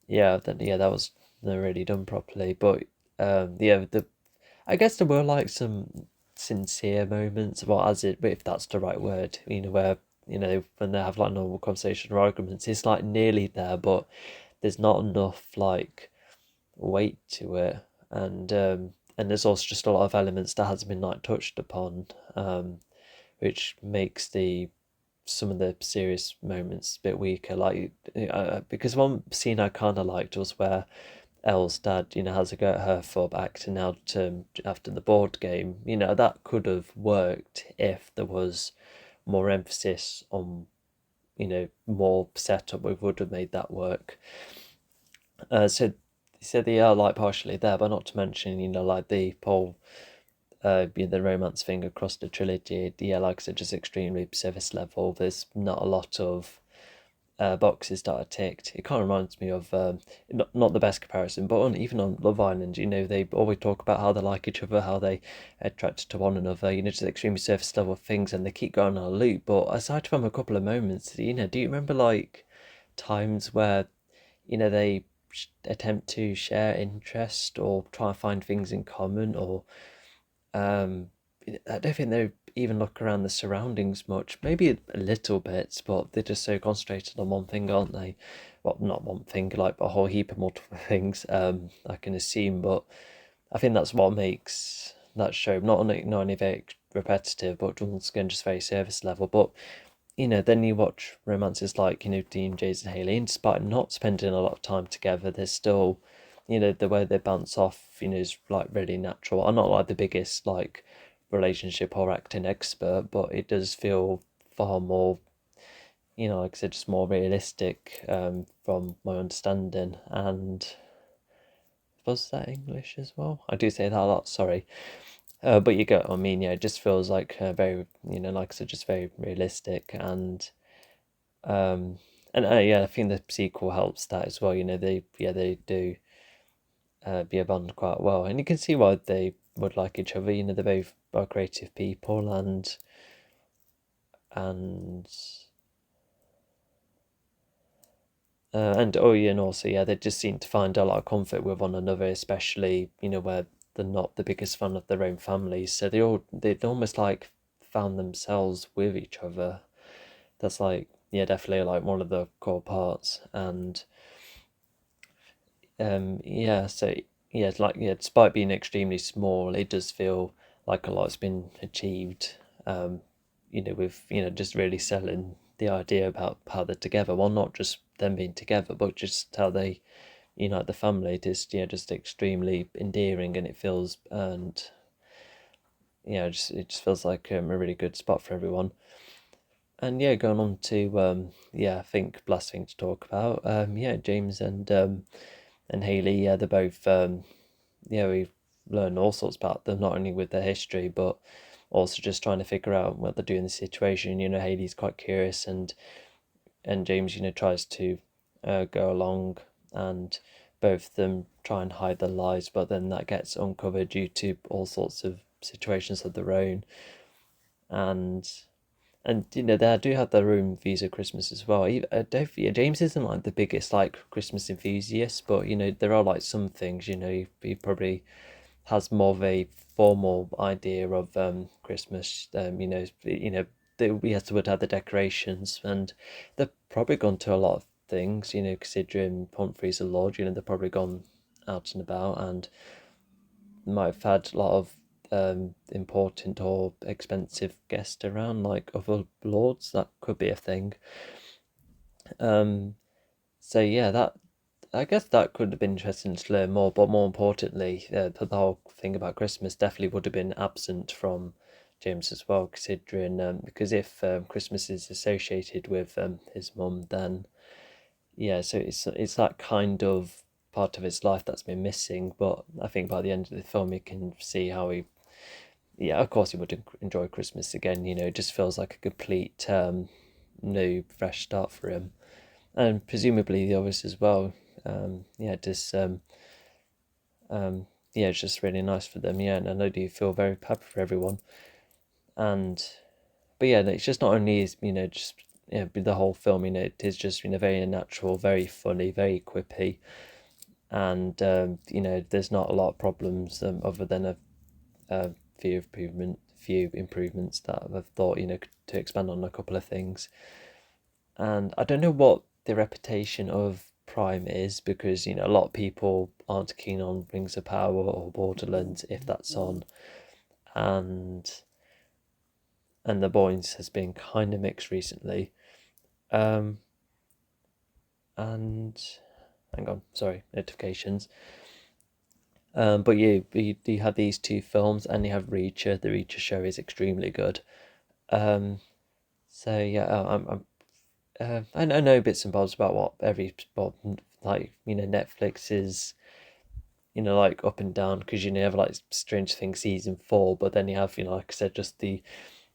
Speaker 1: that was not really done properly. But I guess there were like some sincere moments, well, if that's the right word, where when they have like normal conversation or arguments, it's like nearly there, but there's not enough like weight to it, and there's also just a lot of elements that hasn't been like touched upon, which makes the some of the serious moments a bit weaker. Like, because one scene I kind of liked was where Elle's dad, has a go at her for acting out after the board game. That could have worked if there was more emphasis on, more setup. We would have made that work. So they are like partially there, but not to mention, like the whole the romance thing across the trilogy. Yeah, like I said, just extremely surface level. There's not a lot of boxes that are ticked. It kind of reminds me of not the best comparison, but even on Love Island, they always talk about how they like each other, how they attract to one another. Just extremely surface level things, and they keep going on a loop. But aside from a couple of moments, do you remember like times where they attempt to share interest or try and find things in common, or um, I don't think they even look around the surroundings much. Maybe a little bit, but they're just so concentrated on one thing, aren't they? Well, not one thing, like a whole heap of multiple things. I can assume, but I think that's what makes that show not only very repetitive, but once again just very surface level. But then you watch romances like Dean, Jason, Haley, and despite not spending a lot of time together, there's still the way they bounce off is like really natural. I'm not like the biggest like relationship or acting expert, but it does feel far more like I said, just more realistic from my understanding. And was that English as well? I do say that a lot, sorry. But you get what I mean. Yeah, it just feels like very like I said, just very realistic. Um and I think the sequel helps that as well. They do be a bond quite well, and you can see why they would like each other. They're both are creative people, and and oh yeah, and also they just seem to find a lot of comfort with one another, especially where they're not the biggest fan of their own families, so they almost like found themselves with each other. That's like, yeah, definitely like one of the core parts. And yeah, so yeah, it's like, yeah, despite being extremely small, it does feel like a lot's been achieved. Um, with just really selling the idea about how they're together. Well, not just them being together, but just how they unite the family. It is, just extremely endearing, and it feels, and it just feels like a really good spot for everyone. And yeah, going on to I think last thing to talk about, James and Haley, yeah, they're both we've learned all sorts about them, not only with their history, but also just trying to figure out what they're doing in the situation. Haley's quite curious, and James, tries to go along, and both of them try and hide their lies, but then that gets uncovered due to all sorts of situations of their own. And they do have their own views of Christmas as well. James isn't like the biggest like Christmas enthusiast, but there are like some things. He probably has more of a formal idea of Christmas. We have to have the decorations, and they've probably gone to a lot of things. Considering Humphrey's a lord, they've probably gone out and about, and might have had a lot of important or expensive guests around, like other lords. That could be a thing. Um, so yeah, that I guess that could have been interesting to learn more. But more importantly, the whole thing about Christmas definitely would have been absent from James as well, considering because if Christmas is associated with his mum, then yeah, so it's that kind of part of his life that's been missing. But I think by the end of the film, you can see how he, yeah, of course he would enjoy Christmas again. It just feels like a complete new, fresh start for him, and presumably the others as well. Just yeah, it's just really nice for them. Yeah, and I know do feel very happy for everyone. And but yeah, it's just not only is just the whole film. It is just very natural, very funny, very quippy, and there's not a lot of problems other than a few improvements that I've thought to expand on a couple of things. And I don't know what the reputation of Prime is, because a lot of people aren't keen on Rings of Power or Borderlands if that's on, and The Boys has been kind of mixed recently. Um, and hang on, sorry, notifications. But you have these two films, and you have Reacher. The Reacher show is extremely good. Um, so yeah, I know bits and bobs about what every spot, like Netflix is, like up and down, because you have like Strange Things season 4, but then you have like I said, just the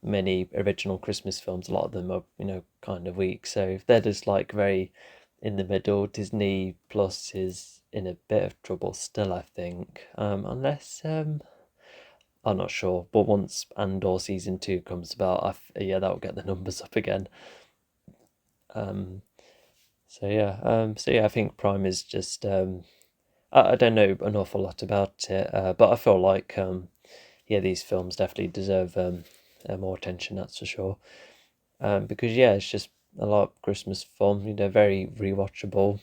Speaker 1: many original Christmas films. A lot of them are kind of weak, so they're just like very in the middle. Disney Plus is in a bit of trouble still, I think, unless I'm not sure, but once Andor season 2 comes about, yeah, that'll get the numbers up again. Um, I think Prime is just I don't know an awful lot about it, but I feel like yeah, these films definitely deserve more attention. That's for sure. Because yeah, it's just a lot of Christmas fun. Very rewatchable,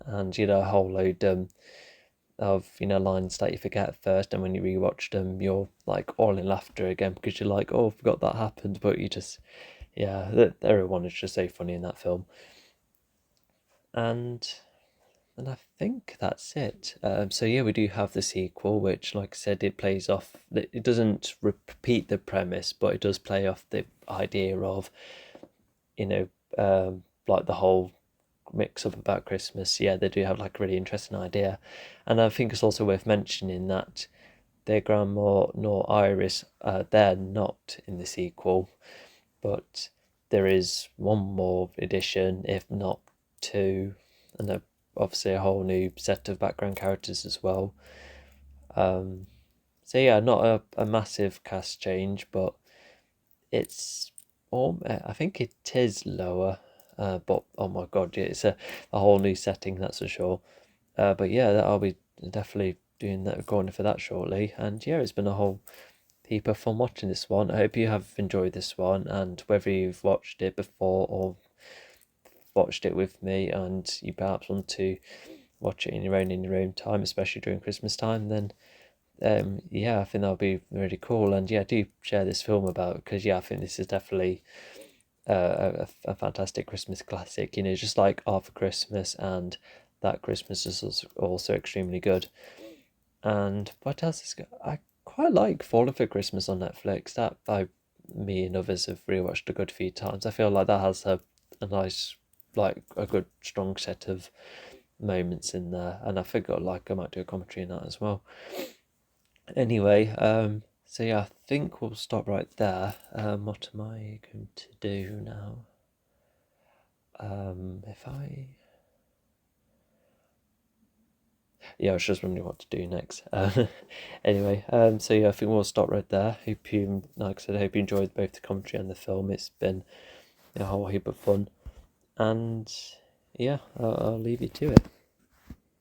Speaker 1: and a whole load of lines that you forget at first, and when you rewatch them, you're like all in laughter again, because you're like, oh, I forgot that happened, but you just yeah, everyone is just so funny in that film. And I think that's it. So yeah, we do have the sequel, which, like I said, it plays off. It doesn't repeat the premise, but it does play off the idea of, you know, like the whole mix up about Christmas. Yeah, they do have like a really interesting idea, and I think it's also worth mentioning that their grandma nor Iris, they're not in the sequel, but there is one more edition, if not two, and obviously a whole new set of background characters as well. Um, so yeah, not a massive cast change, but it's I think it is lower. But oh my god, yeah, it's a whole new setting, that's for sure. But yeah, I'll be definitely doing that, recording for that shortly. And yeah, it's been a whole heap of fun watching this one. I hope you have enjoyed this one, and whether you've watched it before or watched it with me, and you perhaps want to watch it in your own time, especially during Christmas time, then yeah, I think that'll be really cool. And yeah, do share this film about, because yeah, I think this is definitely a fantastic Christmas classic. You know, just like Arthur Christmas and That Christmas is also extremely good. And what else is good? I quite like Falling for Christmas on Netflix. That me and others have rewatched a good few times. I feel like that has a nice, like a good strong set of moments in there, and I figure like I might do a commentary in that as well. Anyway, so yeah, I think we'll stop right there. What am I going to do now? If I Yeah, I was just wondering what to do next. Anyway, so yeah, I think we'll stop right there. Hope you, like I said, I hope you enjoyed both the commentary and the film. It's been a whole heap of fun, and yeah, I'll leave you to it.